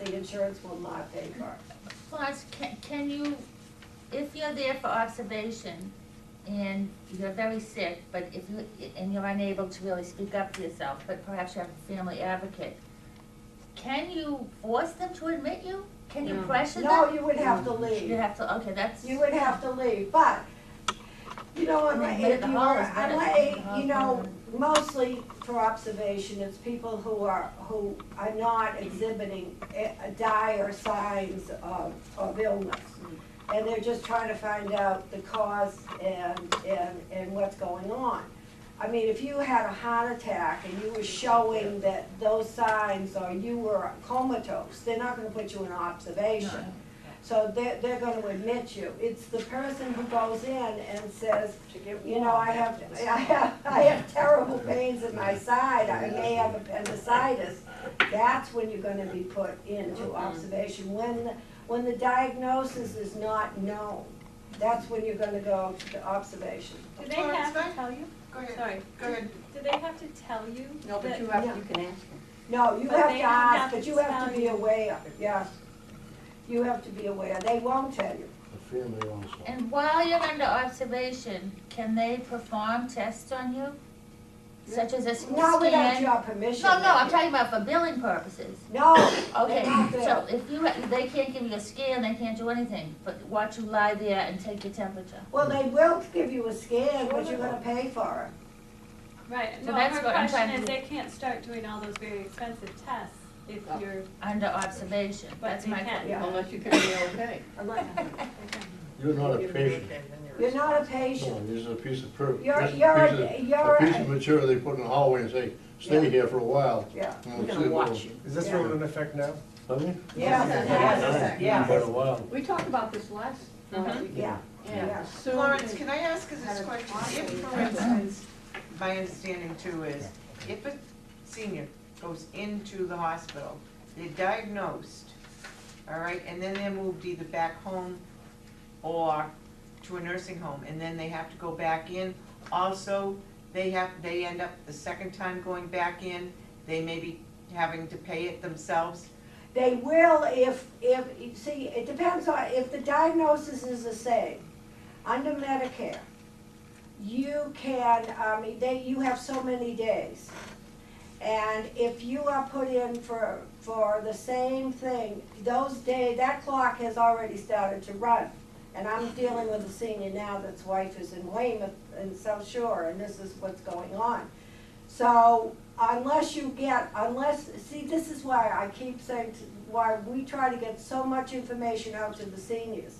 S8: the insurance will not pay for it.
S10: Florence, can you, if you're there for observation and you're very sick, but and you're unable to really speak up for yourself, but perhaps you have a family advocate, can you force them to admit you? Can you pressure them?
S8: No, you would have to leave.
S10: You have to, okay, that's.
S8: You would have to leave, but,
S10: I mean,
S8: if
S10: the
S8: you
S10: hall
S8: are,
S10: is better.
S8: mostly for observation, it's people who are not exhibiting dire signs of illness. And they're just trying to find out the cause and what's going on. I mean, if you had a heart attack and you were showing that those signs, or you were comatose, they're not gonna put you in observation. So they're gonna admit you. It's the person who goes in and says, I have terrible pains in my side, I may have appendicitis. That's when you're gonna be put into observation. When the diagnosis is not known, that's when you're gonna go to observation.
S1: Do they have to tell you?
S9: Go ahead.
S1: Sorry.
S9: Go ahead.
S1: Do they have to tell you?
S2: No, but
S1: that-
S2: you have, you can ask them.
S8: No, you
S1: But
S8: have
S1: they
S8: to
S1: don't
S8: ask,
S1: have
S8: but
S1: to
S8: you have to
S1: tell
S8: be
S1: you.
S8: aware, yes. You have to be aware, they won't tell you.
S4: The family also.
S10: And while you're under observation, can they perform tests on you? Such as a scan?
S8: Not without your permission.
S10: No, I'm talking about for billing purposes.
S8: No,
S10: Okay,
S8: they're not there.
S10: so if they can't give you a scan, they can't do anything, but watch you lie there and take your temperature.
S8: Well, they will give you a scan, but you're gonna pay for it.
S1: Right,
S10: So
S1: no,
S10: that's
S1: her
S10: what I'm
S1: question
S10: trying
S1: is
S10: to-
S1: they can't start doing all those very expensive tests if you're,
S10: Under observation,
S1: But
S10: that's
S1: they
S10: my
S1: can.
S10: question.
S8: Yeah.
S2: Unless you can be okay.
S4: You're not a patient.
S8: You're not a
S4: No,
S8: patient.
S4: this is a piece of
S8: You're
S4: a piece of material they put in the hallway and say, stay here for a while.
S8: Yeah.
S4: And
S2: We're
S4: we'll
S2: gonna
S4: see what-
S2: watch you.
S6: Is this rule in effect now?
S4: Pardon me?
S8: Yeah.
S4: Quite a while.
S2: We talked about this last week.
S8: Yeah,
S2: And
S8: yeah.
S2: soon
S9: Florence,
S2: as-
S9: can I ask us this question? If, for instance, my understanding too is, if a senior goes into the hospital, they're diagnosed, all right, and then they're moved either back home or to a nursing home, and then they have to go back in, also, they end up the second time going back in, they may be having to pay it themselves.
S8: They will see, it depends on, if the diagnosis is the same, under Medicare, you can, you have so many days. And if you are put in for the same thing, those days, that clock has already started to run. And I'm dealing with a senior now that's wife is in Weymouth and South Shore, and this is what's going on. So see, this is why I keep saying, why we try to get so much information out to the seniors.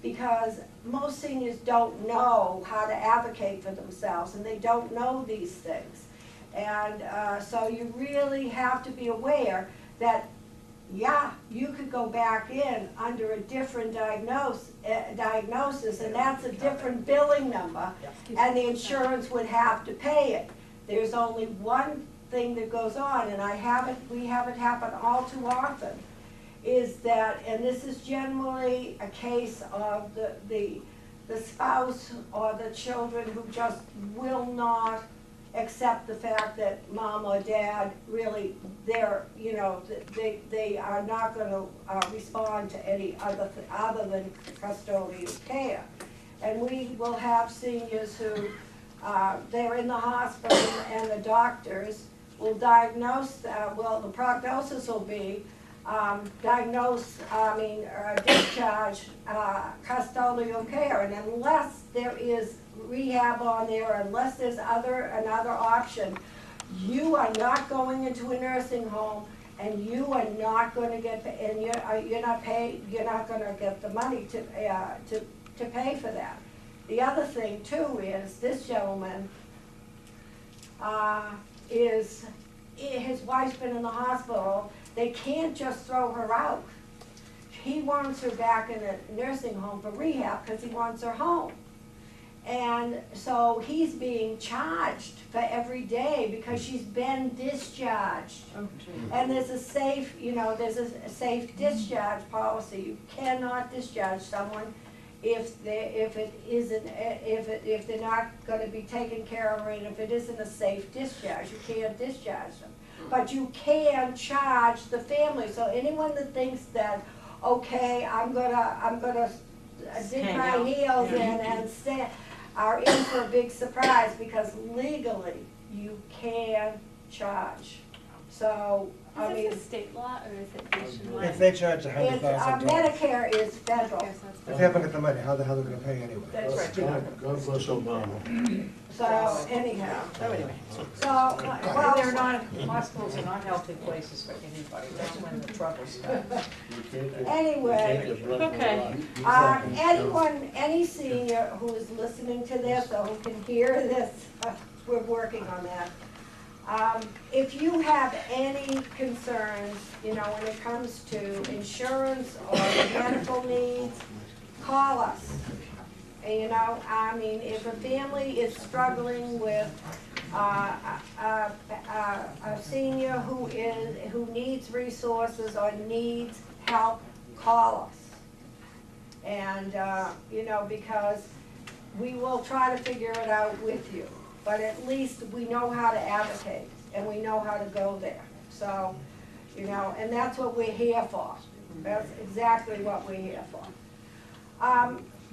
S8: Because most seniors don't know how to advocate for themselves, and they don't know these things. And so you really have to be aware that, yeah, you could go back in under a different diagnosis, and that's a different billing number, and the insurance would have to pay it. There's only one thing that goes on, and we have it happen all too often, is that, and this is generally a case of the spouse or the children who just will not accept the fact that mom or dad really, they are not gonna respond to any other than custodial care. And we will have seniors who they're in the hospital and the doctors will diagnose, the prognosis will be discharge, custodial care, and unless there is rehab on there, unless there's another option, you are not going into a nursing home, and you are not gonna get, and you're not gonna get the money to pay for that. The other thing too is, this gentleman, his wife's been in the hospital, they can't just throw her out. He wants her back in a nursing home for rehab because he wants her home. And so he's being charged for every day because she's been discharged. And there's a safe, there's a safe discharge policy. You cannot discharge someone if they're not gonna be taken care of, and if it isn't a safe discharge, you can't discharge them. But you can charge the family, so anyone that thinks that, okay, I'm gonna dig
S2: Hang
S8: my
S2: out.
S8: heels in
S2: Yeah.
S8: and stay, are in for a big surprise, because legally, you can charge. So, I
S1: Is
S8: mean,
S1: this a state law or is it nationwide?
S6: If they charge
S8: it's,
S6: $100,000,
S8: Medicare is federal.
S1: Okay, so it's
S6: if they haven't got the money, how the hell are they gonna pay anyway?
S5: That's right.
S4: God bless Obama.
S8: So anyhow,
S2: So anyway,
S8: so,
S5: Well,
S8: well,
S5: they're not, hospitals are not healthy places for anybody, that's when the trouble starts.
S4: You can't get-
S8: Anyway.
S4: you can't get blood from
S2: Okay.
S4: a rock.
S8: any senior who is listening to this or who can hear this, we're working on that. If you have any concerns, when it comes to insurance or medical needs, call us. If a family is struggling with a senior who needs resources or needs help, call us. And, because we will try to figure it out with you, but at least we know how to advocate and we know how to go there. So, and that's what we're here for. That's exactly what we're here for.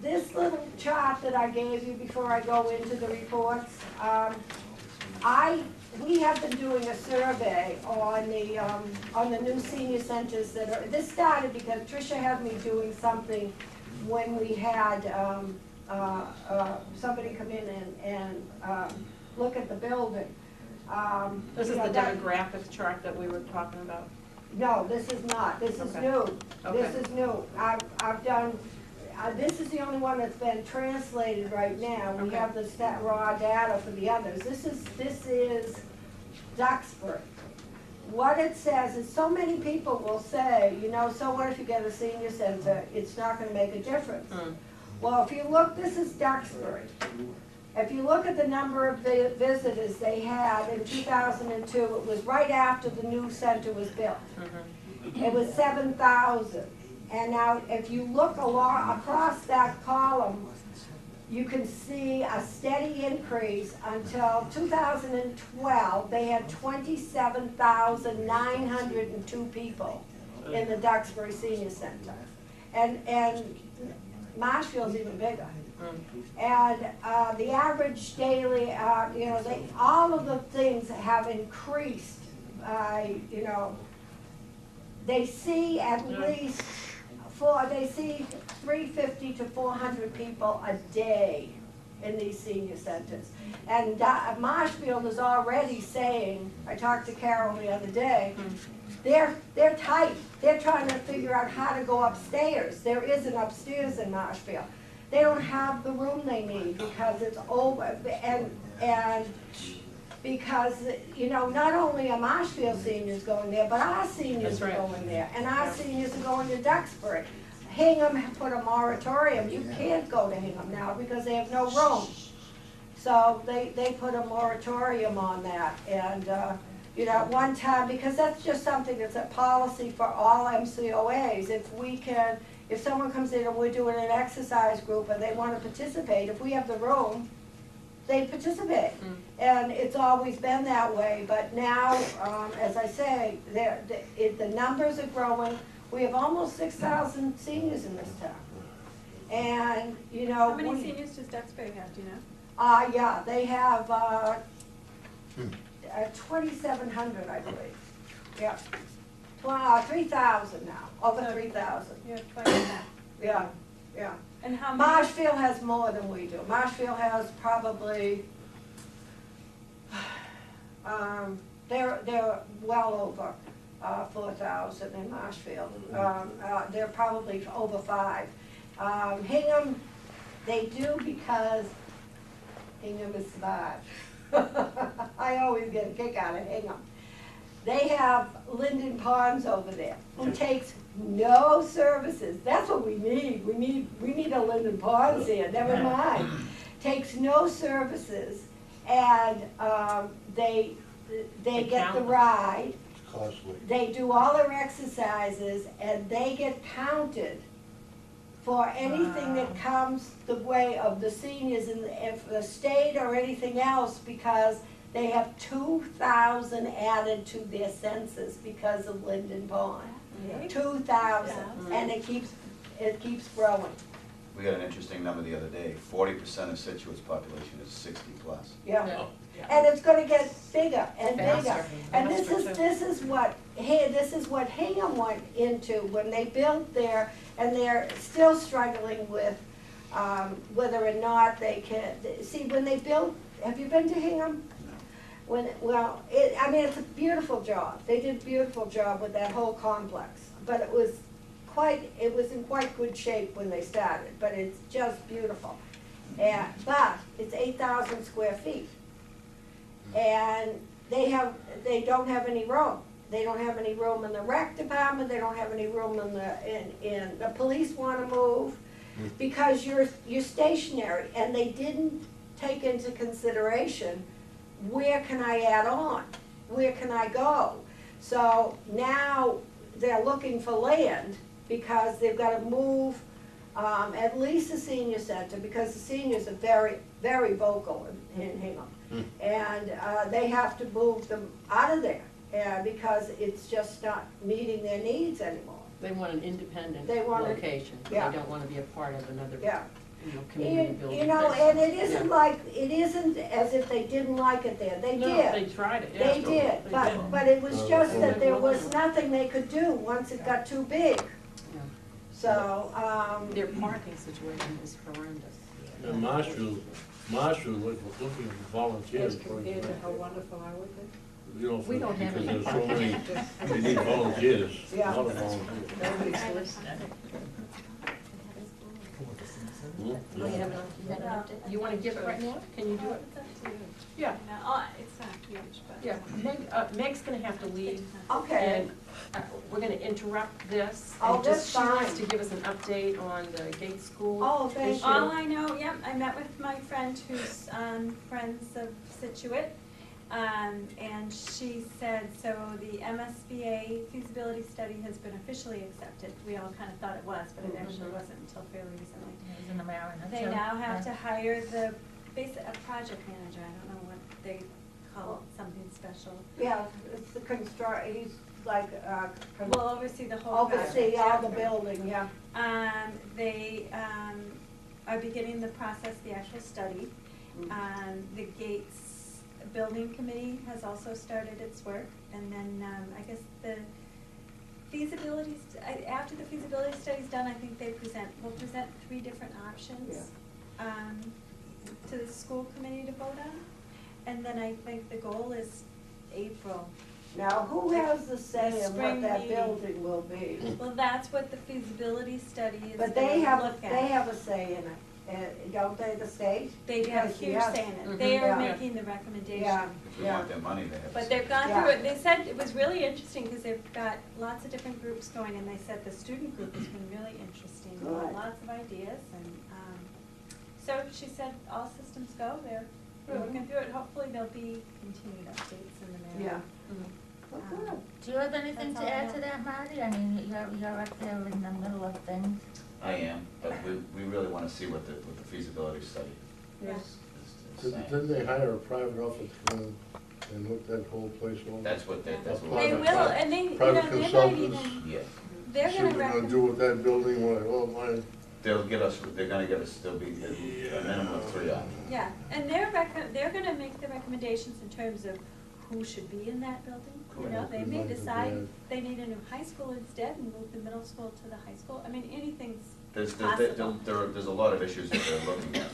S8: This little chart that I gave you before I go into the reports, we have been doing a survey on the new senior centers that are, this started because Tricia had me doing something when we had, somebody come in and look at the building.
S2: this is
S8: You know,
S2: the
S8: that-
S2: demographic chart that we were talking about.
S8: No, this is not, this is
S2: Okay.
S8: new.
S2: Okay.
S8: This is new. I've done, this is the only one that's been translated right now. We
S2: Okay.
S8: have the raw data for the others. This is Duxbury. What it says is, so many people will say, so what if you get a senior center, it's not gonna make a difference. Well, if you look, this is Duxbury. If you look at the number of visitors they had in 2002, it was right after the new center was built. It was 7,000. And now, if you look across that column, you can see a steady increase until 2012. They had 27,902 people in the Duxbury Senior Center. And Marshfield's even bigger. And the average daily, all of the things have increased. They see at least 350 to 400 people a day in these senior centers. And Marshfield is already saying, I talked to Carol the other day, they're tight. They're trying to figure out how to go upstairs. There isn't upstairs in Marshfield. They don't have the room they need because it's over, and because, not only are Marshfield seniors going there, but our seniors
S2: That's
S8: are
S2: right.
S8: going there, and our seniors are going to Duxbury. Hingham put a moratorium, you can't go to Hingham now because they have no room. So they put a moratorium on that, and, at one time, because that's just something that's a policy for all MCOAs, if someone comes in and we're doing an exercise group and they want to participate, if we have the room, they participate. And it's always been that way, but now, as I say, the numbers are growing. We have almost 6,000 seniors in this town. And,
S1: How many seniors does Duxbury have, do you know?
S8: Yeah, they have, 2,700, I believe. Yeah. 3,000 now, over 3,000.
S1: You have twice that.
S8: Yeah, yeah.
S1: And how many?
S8: Marshfield has more than we do. Marshfield has probably, they're well over 4,000 in Marshfield. They're probably over 5. Hingham, they do because Hingham is survived. I always get a kick out of Hingham. They have Linden Ponds over there, who takes no services. That's what we need. We need a Linden Ponds here, never mind. Takes no services, and they get the ride.
S4: It's costly.
S8: They do all their exercises, and they get counted for anything that comes the way of the seniors in the state or anything else, because they have 2,000 added to their census because of Linden Pond.
S1: Yeah.
S8: 2,000, and it keeps growing.
S11: We got an interesting number the other day, 40% of Situate's population is 60 plus.
S8: Yeah. And it's gonna get bigger and bigger.
S2: Faster.
S8: And
S2: Faster,
S8: this is what Hingham went into when they built there, and they're still struggling with whether or not they can, see, when they built, have you been to Hingham? It's a beautiful job. They did a beautiful job with that whole complex, but it was in quite good shape when they started, but it's just beautiful. But it's 8,000 square feet. And they don't have any room. They don't have any room in the rec department, they don't have any room in the police wanna move, because you're stationary, and they didn't take into consideration, where can I add on? Where can I go? So now they're looking for land, because they've gotta move, at least the senior center, because the seniors are very, very vocal in Hingham. And they have to move them out of there, because it's just not meeting their needs anymore.
S2: They want an independent
S8: They want it-
S2: location.
S8: yeah.
S2: They don't want to be a part of another,
S8: Yeah.
S2: community building.
S8: And it isn't as if they didn't like it there, they
S2: No,
S8: did.
S2: they tried it, yeah.
S8: They did, but it was just that there was nothing they could do once it got too big.
S2: Yeah.
S8: So,
S2: Their parking situation is horrendous.
S4: And Marshall looking for volunteers.
S5: how wonderful I would be.
S4: You know,
S2: We don't have
S4: because
S2: any.
S4: there's so many, they need volunteers, a
S8: Yeah.
S4: lot of volunteers.
S5: Nobody's listening.
S2: You have an update? You want to give it right now? Can you do it?
S1: It's up to you.
S2: Yeah.
S1: No, it's not huge, but.
S2: Yeah, Meg's gonna have to leave,
S8: okay,
S2: and we're gonna interrupt this.
S8: Oh,
S2: and just
S8: that's
S2: She wants
S8: fine.
S2: to give us an update on the Gates School.
S8: oh, thank
S2: issue.
S1: All
S8: you.
S1: I know, yep, I met with my friend who's Friends of Scituate, and she said, so the MSBA feasibility study has been officially accepted. We all kind of thought it was, but it actually wasn't until fairly recently.
S10: It was in the Mariner,
S1: They
S10: too.
S1: now have to
S10: Yeah.
S1: hire a project manager, I don't know what they call it, something special.
S8: Yeah, it's the he's like,
S1: Will oversee the whole project.
S8: oversee all
S1: yeah.
S8: the building, yeah.
S1: They are beginning the process, the actual study. The Gates Building Committee has also started its work, and then I guess the feasibility, after the feasibility study's done, I think will present 3 different options to the school committee to vote on. And then I think the goal is April.
S8: Now, who has the say
S1: The
S8: in what
S1: spring
S8: that
S1: meeting.
S8: building will be?
S1: Well, that's what the feasibility study is
S8: But
S1: gonna
S8: they have
S1: look at.
S8: a say in it, don't they, the state?
S1: They have a
S8: Because,
S1: huge
S8: yes.
S1: say in it.
S2: Mhm.
S1: They are
S8: Yeah.
S1: making the recommendation.
S8: Yeah.
S11: If we want their money, they have to.
S1: But they've gone
S8: Yeah.
S1: through it, they said it was really interesting because they've got lots of different groups going, and they said the student group has been really interesting,
S8: Good.
S1: lots of ideas, and, so she said all systems go, they're working through it, hopefully there'll be continued updates in the mail.
S8: Yeah. Well, good.
S10: Do you have anything
S1: That's
S10: to
S1: all I
S10: add
S1: know.
S10: to that, Marty? I mean, you're up there in the middle of things.
S11: I am, but we really want to see what the feasibility study
S1: Yeah.
S11: is saying.
S4: Didn't they hire a private office to come and look that whole place over?
S11: That's what
S1: They
S4: Private-
S1: will, and they,
S4: private
S1: they might
S4: consultants.
S1: even,
S11: Yeah.
S1: they're
S4: See
S1: gonna
S4: what they're gonna
S1: recommend.
S4: do with that building, well,
S11: they'll give us, they're gonna give us, there'll be a minimum of 3 options.
S1: Yeah, and they're gonna make the recommendations in terms of who should be in that building. You know, they may decide they need a new high school instead and move the middle school to the high school. I mean, anything's possible.
S11: There's a lot of issues that they're looking at.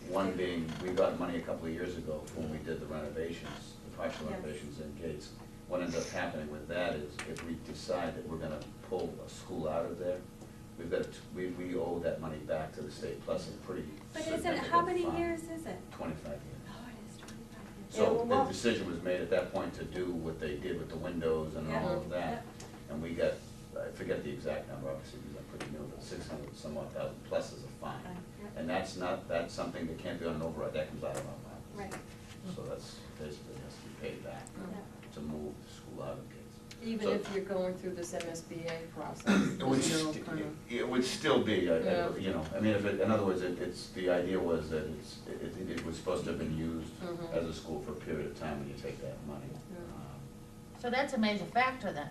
S11: One being, we got money a couple of years ago when we did the renovations, the partial
S1: Yes.
S11: renovations in Gates. What ends up happening with that is if we decide that we're gonna pull a school out of there, we've got, we owe that money back to the state, plus a pretty
S1: But
S11: significant
S1: isn't, how many
S11: fine.
S1: years is it?
S11: 25 years.
S1: Oh, it is 25 years.
S11: So the decision was made at that point to do what they did with the windows and all of
S1: Yeah.
S11: that. And we got, I forget the exact number, obviously, because I'm pretty new, but 600 some odd thousand plus is a fine.
S1: Fine, yeah.
S11: And that's something that can't be on an override, that comes out of our pocket.
S1: Right.
S11: So that's basically has to be paid back
S1: Yeah.
S11: to move the school out of Gates.
S2: Even
S11: So-
S2: if you're going through this MSBA process,
S11: It would,
S2: there's no kind of.
S11: it would still be,
S2: Yeah.
S11: you know, I mean, if it, in other words, it's, the idea was that it was supposed to have been used
S2: Mhm.
S11: as a school for a period of time when you take that money.
S2: Yeah.
S10: So that's a major factor then,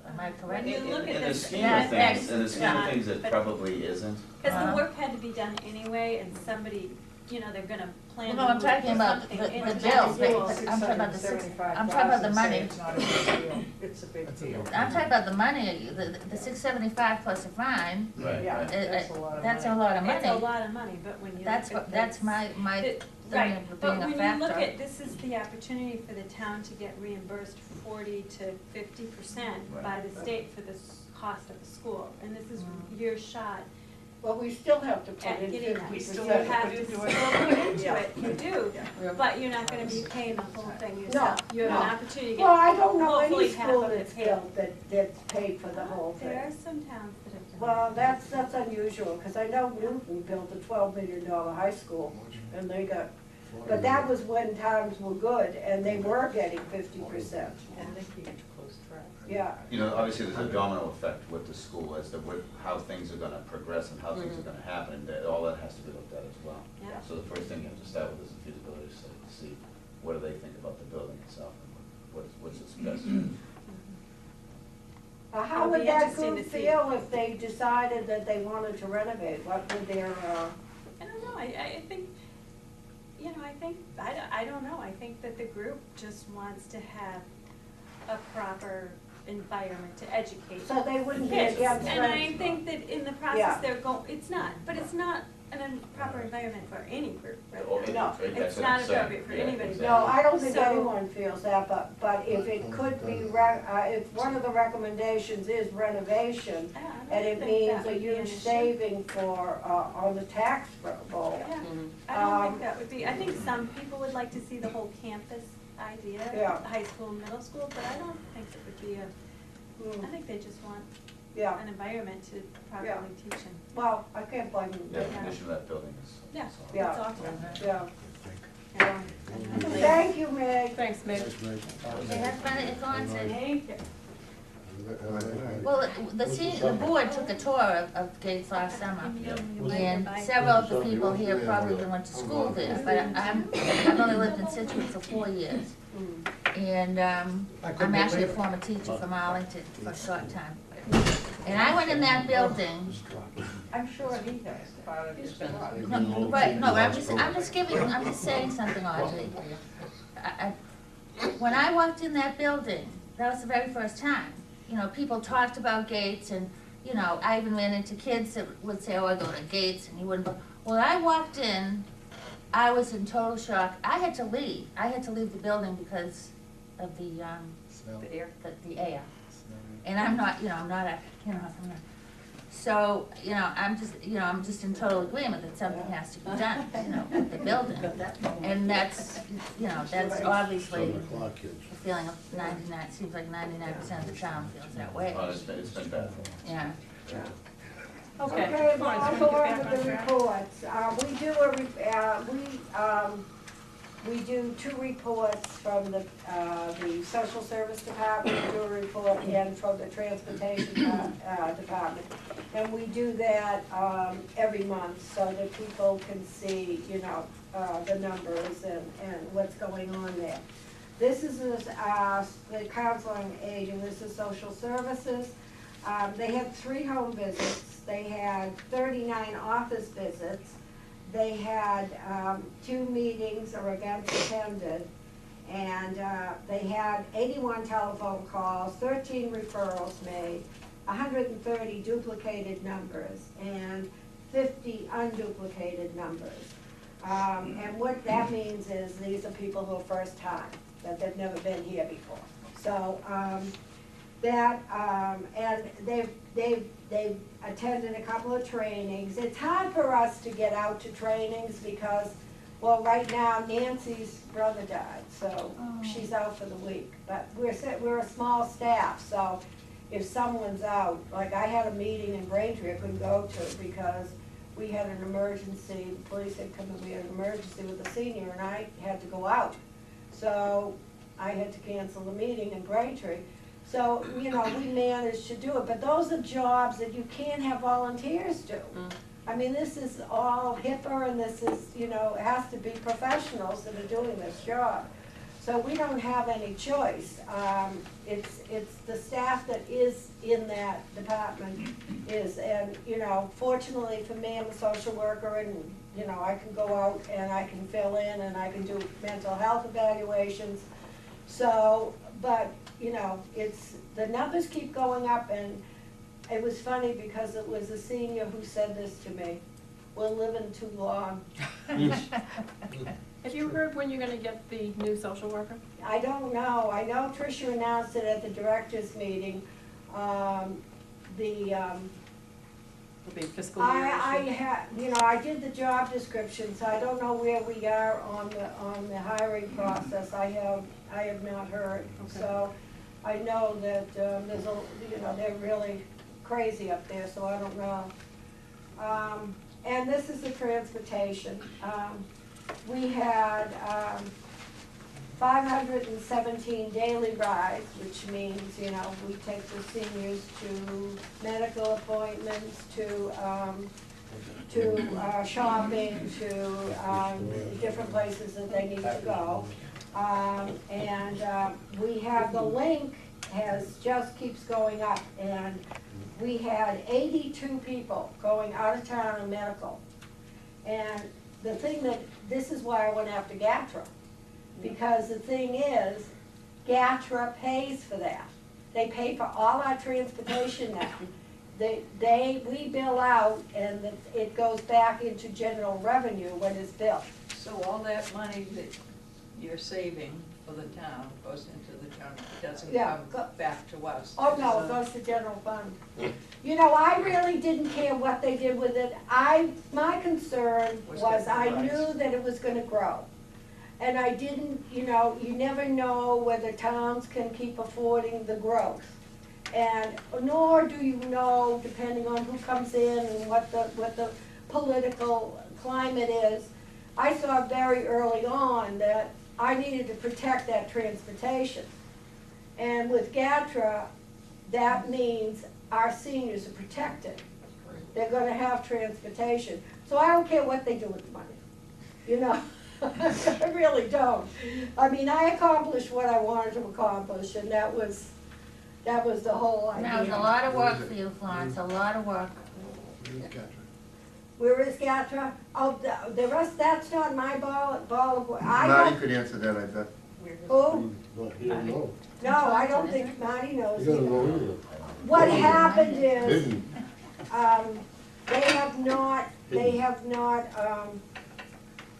S10: am I correct?
S1: When you look at
S11: In the
S1: this-
S11: scheme
S10: Yeah,
S11: of things, in the scheme of
S1: yeah,
S11: things, it
S1: but-
S11: probably isn't.
S1: Because the
S10: Uh-huh.
S1: work had to be done anyway, and somebody, you know, they're gonna plan.
S10: Well, no, I'm
S1: to move
S10: talking about
S1: something
S10: the
S1: into
S10: bill,
S1: that
S10: but
S1: school.
S10: I'm talking about the I'm talking about the money.
S5: It's not a big deal, it's a big
S6: That's a
S5: deal.
S6: little-
S10: I'm talking about the money, the 675 plus a fine,
S11: Right,
S5: Yeah,
S11: right.
S5: that's a lot of
S10: that's a
S5: money.
S10: lot of
S1: It's a
S10: money.
S1: lot of money, but when you
S10: That's
S1: look
S10: what,
S1: at
S10: that's
S1: this-
S10: my
S1: It-
S10: thing
S1: Right,
S10: of
S1: but
S10: being a
S1: when you look
S10: factor.
S1: at, this is the opportunity for the town to get reimbursed 40 to 50% by the state for the cost of the school, and this is
S10: Mm.
S1: your shot
S8: But we still have to put
S1: at
S8: in
S1: getting that.
S8: 50%.
S9: We still
S1: You
S9: have to
S1: have
S9: put
S1: to
S9: into
S1: still
S9: it.
S1: put into
S8: Yeah.
S1: it, you do,
S2: Yeah.
S1: but you're not gonna be paying the whole thing yourself. You have an
S8: no.
S1: opportunity to
S8: Well,
S1: get
S8: I don't know
S1: hopefully
S8: any
S1: half
S8: school
S1: of it
S8: that's
S1: paid.
S8: built that's paid for the whole
S1: There are
S8: thing.
S1: some towns that have done
S8: Well,
S1: that.
S8: that's unusual, because I know Newton built a $12 million high school, and they got, but that was when times were good, and they were getting 50%.
S5: And they keep close track.
S8: Yeah,
S11: You know, obviously, there's a domino effect with the school as to how things are gonna progress and how things are gonna happen, and that, all that has to be looked at as well.
S1: Yeah.
S11: So the first thing you have to start with is the feasibility study, to see what do they think about the building itself, and what's its best.
S8: how
S1: It'll
S8: would
S1: be
S8: that
S1: interesting
S8: group
S1: to see.
S8: feel if they decided that they wanted to renovate? What would their,
S1: I don't know, I think, you know, I don't know, I think that the group just wants to have a proper environment to educate
S8: so they wouldn't be
S1: kids.
S8: against
S1: And I
S8: rent?
S1: think that in the
S8: Yeah.
S1: process, they're it's not, but it's not an proper environment for any group, right?
S11: Okay,
S8: No,
S11: right, that's
S1: it's
S11: what I'm
S1: not
S11: saying.
S1: appropriate for
S11: Yeah,
S1: anybody.
S11: exactly.
S8: No, I don't think
S1: So-
S8: anyone feels that, but if it could be, if one of the recommendations is renovation,
S1: I don't
S8: and it
S1: think
S8: means
S1: that
S8: a
S1: would be an
S8: huge
S1: issue.
S8: saving for, on the tax roll.
S1: Yeah,
S2: Mhm.
S1: I don't
S8: Um,
S1: think that would be, I think some people would like to see the whole campus idea,
S8: Yeah.
S1: high school, middle school, but I don't think it would be I
S8: Mm,
S1: think they just want
S8: Yeah,
S1: an environment to properly teach them.
S8: well, I can't blame them.
S11: Yeah, the condition of that building is.
S1: Yeah.
S11: is
S8: Yeah.
S1: It's awful.
S8: Yeah.
S1: Yeah.
S8: Thank you, Meg.
S2: Thanks, Meg.
S10: It has been, it's on, so-
S1: Thank you.
S10: well, the board took a tour of Gates last summer. And
S1: Bye.
S10: several of the people here probably even went to school there, but I've only lived in Scituate for 4 years. And I'm actually a former teacher from Arlington for a short time. And I went in that building,
S5: I'm sure he has part of his project.
S10: no, right, no, I'm just saying something, Audrey. When I walked in that building, that was the very first time, you know, people talked about Gates and, you know, I even ran into kids that would say, oh, I go to Gates, and you wouldn't go. When I walked in, I was in total shock. I had to leave. I had to leave the building because of the air. The air. And I'm not, you know, I'm not. So, you know, I'm just in total agreement that something has to be done, you know, with the building. And that's, you know, that's obviously the feeling of 99, seems like 99% of the town feels that way.
S11: Well, it's been bad.
S10: Yeah.
S1: Okay.
S8: Okay,
S1: Come on,
S8: I'll
S1: let's
S8: go
S1: get
S8: on
S1: back
S8: with
S1: on
S8: the
S1: track.
S8: reports. We do 2 reports from the social service department, we do a report, and from the transportation department. And we do that every month so that people can see, you know, the numbers and what's going on there. This is the Council on Aging, this is social services. They had 3 home visits, they had 39 office visits, they had 2 meetings or events attended, and they had 81 telephone calls, 13 referrals made, 130 duplicated numbers, and 50 unduplicated numbers. And what that means is these are people who are first time, that they've never been here before. So and they've attended a couple of trainings. It's hard for us to get out to trainings because, well, right now Nancy's brother died, so she's out for the week. But we're a small staff, so if someone's out, like I had a meeting in Braintree I couldn't go to because we had an emergency, the police had come and we had an emergency with a senior and I had to go out. So I had to cancel the meeting in Braintree. So, you know, we managed to do it, but those are jobs that you can't have volunteers do. I mean, this is all HIPAA and this is, you know, it has to be professionals that are doing this job. So we don't have any choice. It's the staff that is in that department is, and, you know, fortunately for me, I'm a social worker and, you know, I can go out and I can fill in and I can do mental health evaluations. So, but, you know, the numbers keep going up, and it was funny because it was a senior who said this to me, we're living too long.
S2: Have you heard when you're gonna get the new social worker?
S8: I don't know. I know Tricia announced it at the directors' meeting.
S2: It'll be fiscal year issue.
S8: You know, I did the job description, so I don't know where we are on the hiring process. I have not heard.
S2: Okay.
S8: So I know that there's a, you know, they're really crazy up there, so I don't know. And this is the transportation. We had 517 daily rides, which means, you know, we take the seniors to medical appointments, to shopping, to different places that they need to go. And we have the link just keeps going up, and we had 82 people going out of town on medical. And the thing this is why I went after GATRA, because the thing is, GATRA pays for that. They pay for all our transportation now. We bill out, and it goes back into general revenue when it's billed.
S5: So all that money that you're saving for the town goes into the general, it doesn't come back to us?
S8: Oh, no, it goes to general fund. You know, I really didn't care what they did with it. My concern was I knew that it was gonna grow. And I didn't, you know, you never know whether towns can keep affording the growth. And nor do you know, depending on who comes in and what the political climate is. I saw very early on that I needed to protect that transportation. And with GATRA, that means our seniors are protected. They're gonna have transportation. So I don't care what they do with the money, you know? I really don't. I mean, I accomplished what I wanted to accomplish, and that was the whole idea.
S10: That was a lot of work for you, Florence, a lot of work.
S8: Where is GATRA? Oh, the rest, that's not my ball of work.
S7: Marty could answer that, I bet.
S8: Who?
S4: He don't know.
S8: No, I don't think Marty knows
S4: He doesn't
S8: either.
S4: know either.
S8: What happened is,
S4: Didn't.
S8: they have not,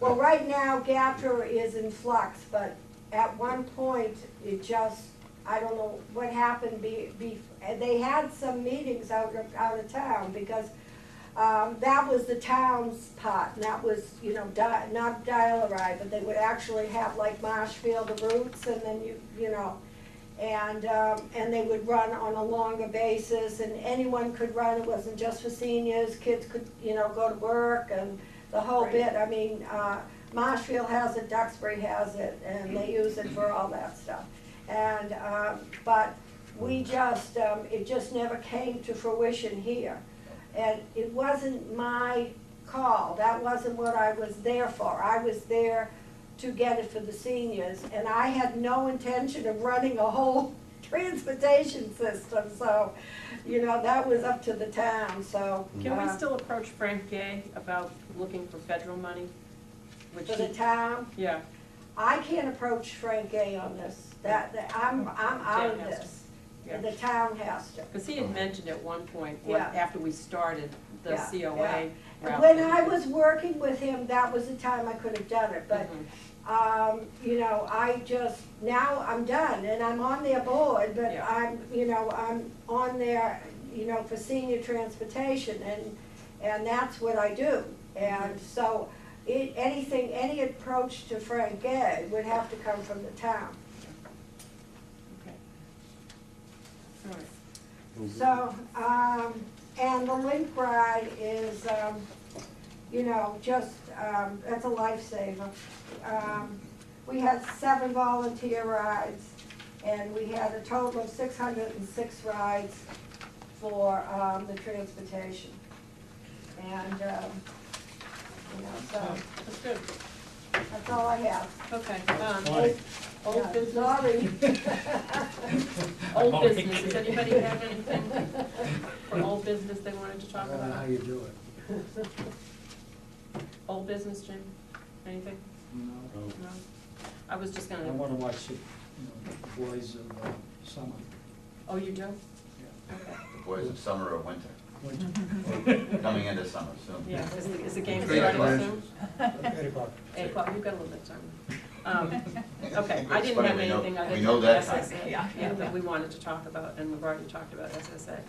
S8: well, right now GATRA is in flux, but at one point, it just, I don't know what happened, they had some meetings out of town, because that was the town's part, and that was, you know, not dial-a-ride, but they would actually have like Marshfield, the routes, and then you know, and they would run on a longer basis, and anyone could run. It wasn't just for seniors. Kids could, you know, go to work and the whole bit. I mean, Marshfield has it, Duxbury has it, and they use it for all that stuff. And but we just, it just never came to fruition here. And it wasn't my call. That wasn't what I was there for. I was there to get it for the seniors, and I had no intention of running a whole transportation system, so, you know, that was up to the town, so.
S2: Can we still approach Frank Gay about looking for federal money? Which
S8: For the
S2: he-
S8: town,
S2: Yeah,
S8: I can't approach Frank Gay on this, I'm out of
S2: Town has to.
S8: this.
S2: Yeah.
S8: The town has to.
S2: because he had mentioned at one point,
S8: Yeah.
S2: after we started the
S8: Yeah,
S2: COA
S8: yeah.
S2: route.
S8: When I was working with him, that was the time I could have done it, but,
S2: Mhm.
S8: you know, now I'm done, and I'm on their board, but
S2: Yeah.
S8: I'm on there, you know, for senior transportation, and that's what I do. And so, any approach to Frank Gay would have to come from the town.
S2: Okay. All right.
S8: So, and the link ride is, you know, just, that's a lifesaver. We had 7 volunteer rides, and we had a total of 606 rides for, the transportation. And, you know, so,
S2: That's good.
S8: that's all I have.
S2: Okay.
S8: Yeah,
S2: Old business.
S8: sorry.
S2: Old business. Does anybody have anything for old business they wanted to
S6: I
S2: talk
S6: don't know how
S2: about?
S6: you do it.
S2: Old business, Jim? Anything?
S6: No.
S2: No? I was just
S6: I
S2: gonna,
S6: wanna watch the boys of summer.
S2: oh, you do?
S6: Yeah.
S2: Okay.
S11: The boys of summer or winter,
S6: Winter.
S11: coming into summer soon.
S2: Yeah, is the game
S11: Great
S2: starting
S11: question.
S2: soon?
S6: 8 o'clock.
S2: 8 o'clock, you've got a little bit of time. Okay, I
S11: It's
S2: didn't
S11: funny,
S2: have
S11: we know-
S2: anything other
S11: we
S2: than
S11: know that
S2: SSA.
S11: time.
S2: Yeah, that we wanted to talk about, and we've already talked about SSA.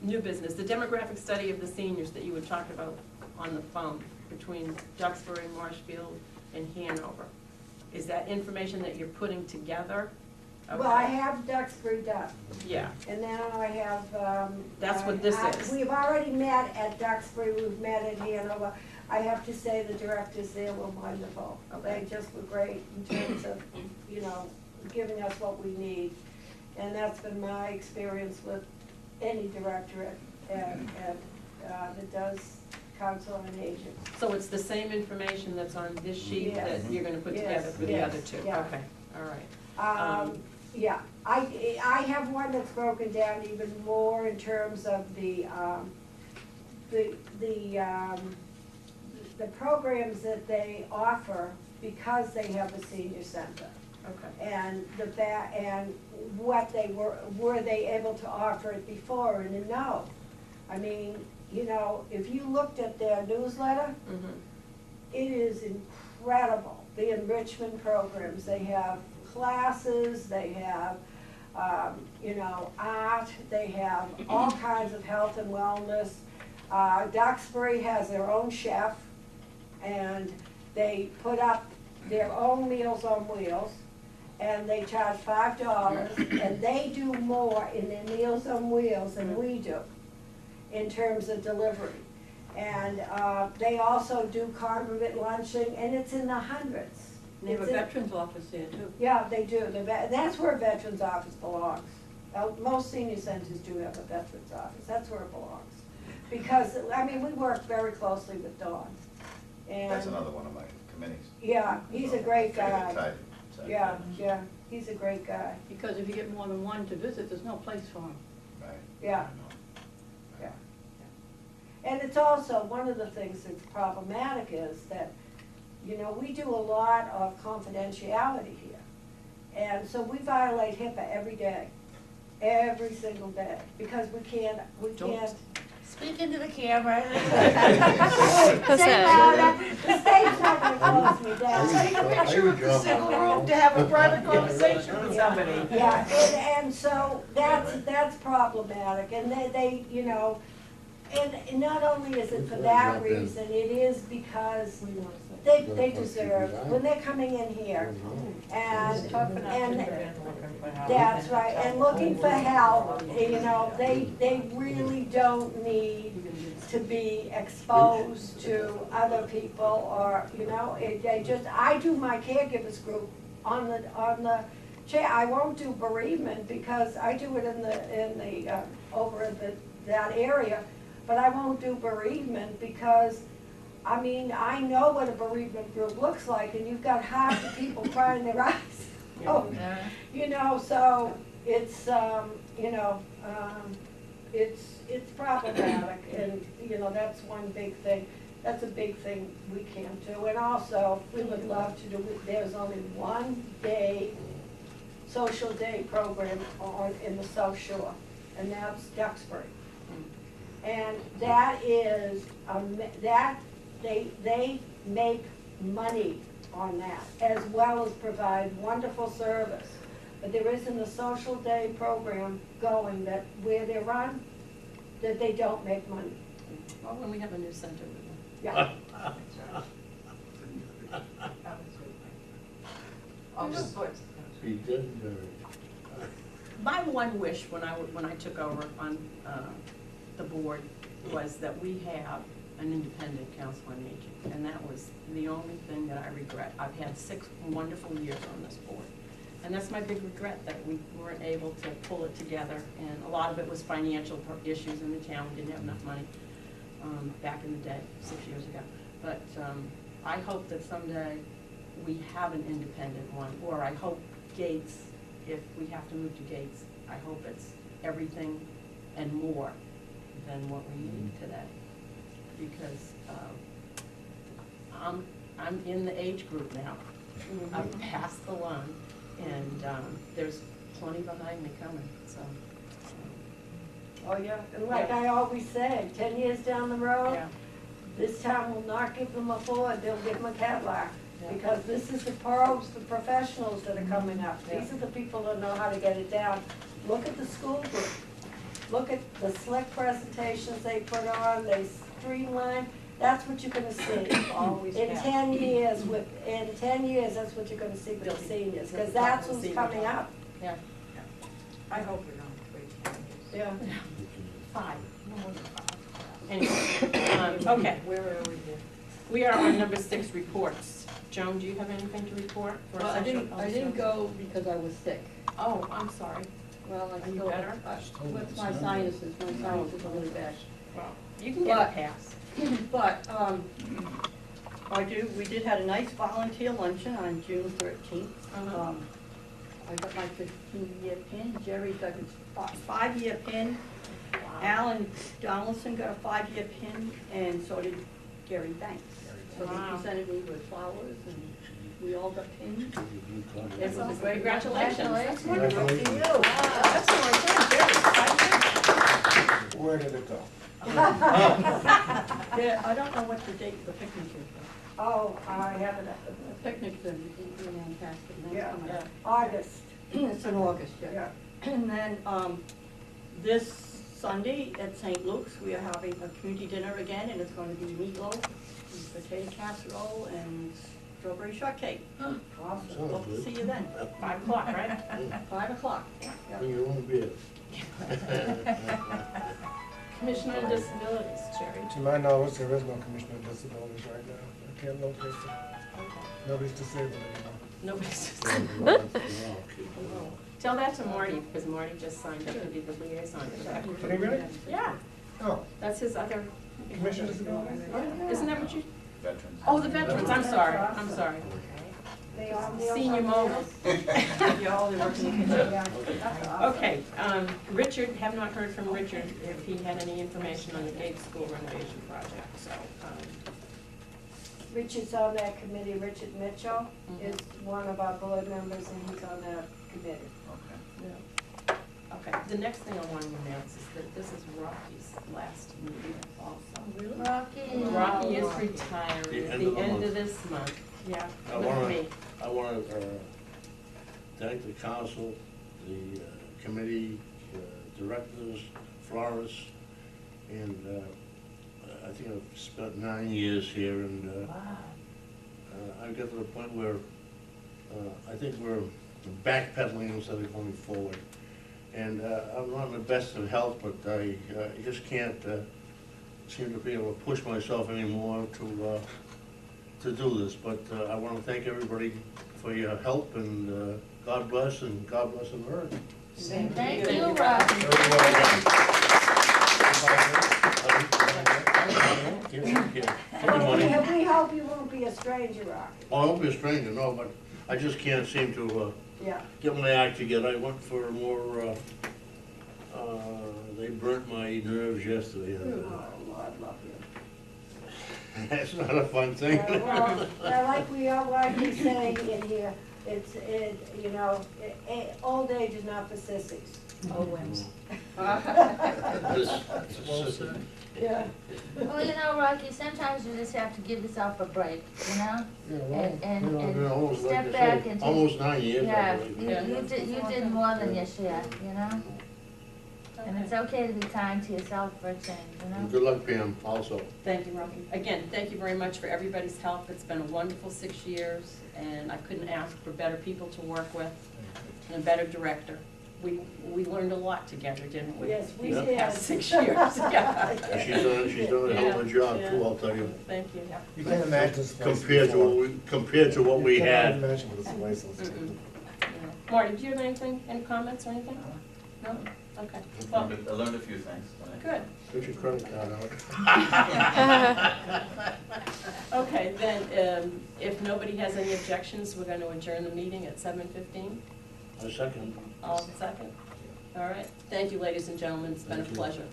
S2: New business, the demographic study of the seniors that you had talked about on the phone between Duxbury, Marshfield, and Hanover. Is that information that you're putting together?
S8: Well, I
S2: Okay.
S8: have Duxbury done.
S2: Yeah,
S8: And now I have,
S2: That's what this
S8: I-
S2: is.
S8: We've already met at Duxbury, we've met at Hanover. I have to say the directors there were wonderful.
S2: Okay.
S8: They just were great in terms of, you know, giving us what we need. And that's been my experience with any director that does council on aging.
S2: so it's the same information that's on this sheet
S8: Yes.
S2: that you're gonna put together
S8: Yes,
S2: for the
S8: yes,
S2: other two?
S8: yeah.
S2: Okay, all right.
S8: Yeah, I have one that's broken down even more in terms of the programs that they offer because they have a senior center.
S2: Okay.
S8: And and what they were they able to offer it before, and no. I mean, you know, if you looked at their newsletter,
S2: Mhm.
S8: it is incredible, the enrichment programs. They have classes, they have, you know, art, they have all kinds of health and wellness. Duxbury has their own chef, and they put up their own Meals on Wheels, and they charge $5, and they do more in their Meals on Wheels than we do in terms of delivery. And they also do congregate lunching, and it's in the hundreds.
S12: They have a
S8: It's in-
S12: veterans office there too.
S8: Yeah, they do. That's where a veterans office belongs. Most senior centers do have a veterans office. That's where it belongs. Because, I mean, we work very closely with Dawn. And
S11: That's another one of my committees.
S8: yeah, he's a great
S11: Favorite
S8: guy.
S11: type.
S8: Yeah, yeah, he's a great guy.
S12: Because if you get more than one to visit, there's no place for them.
S11: Right.
S8: Yeah. Yeah. And it's also, one of the things that's problematic is that, you know, we do a lot of confidentiality here. And so we violate HIPAA every single day, because we can't.
S10: Speak into the camera.
S3: That's
S8: Say
S3: it.
S8: louder. The state's not gonna close me down.
S9: Take a picture of the single room to have a private conversation with somebody.
S8: Yeah, and so that's problematic, and they, you know, and not only is it for that reason, it is because they deserve, when they're coming in here, and that's right, and looking for help, you know, they really don't need to be exposed to other people, or, you know, I do my caregivers group on the chair. I won't do bereavement because I do it over in that area, but I won't do bereavement because, I mean, I know what a bereavement group looks like, and you've got half the people crying their eyes out. You know, so it's, you know, it's problematic, and, you know, that's one big thing. That's a big thing we can't do, and also, we would love to do, there's only one day, social day program in the South Shore, and that's Duxbury. And that is, they make money on that, as well as provide wonderful service. But there isn't a social day program going that, where they run, that they don't make money.
S2: Well, when we have a new center, we will.
S8: Yeah.
S5: All sorts.
S4: He did,
S2: My one wish when I took over on the board was that we have an independent council on aging, and that was the only thing that I regret. I've had 6 wonderful years on this board, and that's my big regret, that we weren't able to pull it together, and a lot of it was financial issues in the town. We didn't have enough money back in the day, 6 years ago. But I hope that someday we have an independent one, or I hope Gates, if we have to move to Gates, I hope it's everything and more than what we need today. Because I'm in the age group now. I've passed the line, and there's plenty behind me coming, so.
S8: Oh, yeah, and like I always say, 10 years down the road,
S2: Yeah.
S8: this town will not give them a Ford, they'll give them a Cadillac.
S2: Yeah.
S8: Because this is the pros, the professionals that are coming up. These are the people that know how to get it down. Look at the school group. Look at the slick presentations they put on, they streamline. That's what you're gonna see.
S5: Always
S8: In
S5: have.
S8: 10 years, in 10 years, that's what you're gonna see with the seniors, because that's what's coming up.
S2: Yeah.
S5: I hope we don't wait 10 years.
S8: Yeah.
S2: 5, no more than 5. Anyway, okay,
S5: Where are we here?
S2: we are on number 6, reports. Joan, do you have anything to report for
S12: Well, I
S2: sexual
S12: didn't
S2: assault?
S12: go because I was sick.
S2: Oh, I'm sorry.
S12: Well, I
S2: Are you
S12: still,
S2: better?
S12: with my sinuses, my sinuses are really bad.
S2: Well, you can get a
S12: But-
S2: pass.
S12: But, we did had a nice volunteer luncheon on June 13th.
S2: Uh-huh.
S12: I got my 15-year pin, Jerry got his 5-year pin,
S2: Wow.
S12: Alan Donaldson got a 5-year pin, and so did Gary Banks. So they
S2: Wow.
S12: presented me with flowers, and we all got pins.
S2: It's awesome. Congratulations.
S10: Congratulations.
S8: Good for you.
S2: Excellent, Jerry.
S6: Where did it go?
S12: Yeah, I don't know what the date the picnic is.
S8: Oh, I have it,
S12: The picnic's in Lancaster, and
S8: Yeah.
S12: that's coming up.
S8: August,
S12: It's in August,
S8: yeah.
S12: yeah. And then, this Sunday at St. Luke's, we are having a community dinner again, and it's gonna be meatloaf, and potato casserole, and strawberry shortcake.
S8: Awesome.
S12: Hope to see you then,
S2: 5 o'clock, right?
S12: 5 o'clock.
S4: Bring your own beer.
S2: Commission on Disabilities, Jerry.
S13: To my knowledge, there is no commission on disabilities right now. I can't locate it. Nobody's disabled anymore.
S2: Nobody's. Tell that to Marty, because Marty just signed up to be the liaison for that.
S13: Did he really?
S2: Yeah,
S13: Oh,
S2: that's his other.
S13: commission disabilities?
S2: Isn't that what you?
S11: Veterans.
S2: Oh, the veterans, I'm sorry, I'm sorry.
S8: They all-
S2: Senior moment.
S12: Yeah, all the working in the
S8: Yeah, that's awesome.
S2: Okay, Richard, have not heard from Richard if he had any information on the Gates School renovation project, so,
S8: Richard's on that committee, Richard Mitchell
S2: Mhm.
S8: is one of our board members, and he's on that committee.
S11: Okay.
S2: okay. The next thing I want to announce is that this is Rocky's last meeting also.
S10: Rocky.
S2: Rocky is retiring at the end of this month, yeah,
S4: I
S2: with
S4: wanna-
S2: me.
S4: I want to thank the council, the committee, directors, florists, and I think I've spent 9 years here, and I've got to the point where I think we're backpedaling instead of going forward. And I'm not in the best of health, but I just can't seem to be able to push myself anymore to do this. But I want to thank everybody for your help, and God bless, and God bless America.
S10: Thank you, Rocky.
S8: We hope you won't be a stranger, Rocky.
S4: Oh, I won't be a stranger, no, but I just can't seem to
S8: Yeah.
S4: get my act together. I went for more, they burnt my nerves yesterday. And,
S8: Oh, Lord, love you.
S4: it's not a fun thing.
S8: Well, like we say in here, old age is not for sissies.
S5: Oh, wins.
S4: Well said.
S8: Yeah.
S10: Well, Rocky, sometimes you just have to give yourself a break,
S4: Yeah, well,
S10: and
S4: almost like
S10: step
S4: I
S10: back
S4: said,
S10: and
S4: almost 9 years, I
S10: yeah,
S4: believe.
S10: you did more than your share, And it's okay to be kind to yourself for a change,
S4: And good luck, Pam, also.
S2: Thank you, Rocky. Again, thank you very much for everybody's help. It's been a wonderful 6 years, and I couldn't ask for better people to work with and a better director. We learned a lot together, didn't we?
S8: Yes, we
S2: These
S8: did.
S2: past 6 years, yeah.
S4: And she's done a hell of a job too, I'll tell you.
S2: Thank you.
S13: You can't imagine this place
S4: Compared to what we
S13: You
S4: had.
S13: cannot imagine what this place was.
S2: Mm-mm. Yeah. Marty, do you have anything, any comments or anything? No? Okay.
S11: I
S2: Well,
S11: learned a few things.
S2: good.
S4: Get your credit card out.
S2: Okay, then, if nobody has any objections, we're going to adjourn the meeting at 7:15.
S4: A second.
S2: All second? All right. Thank you, ladies and gentlemen. It's been a
S4: Thank you.
S2: pleasure.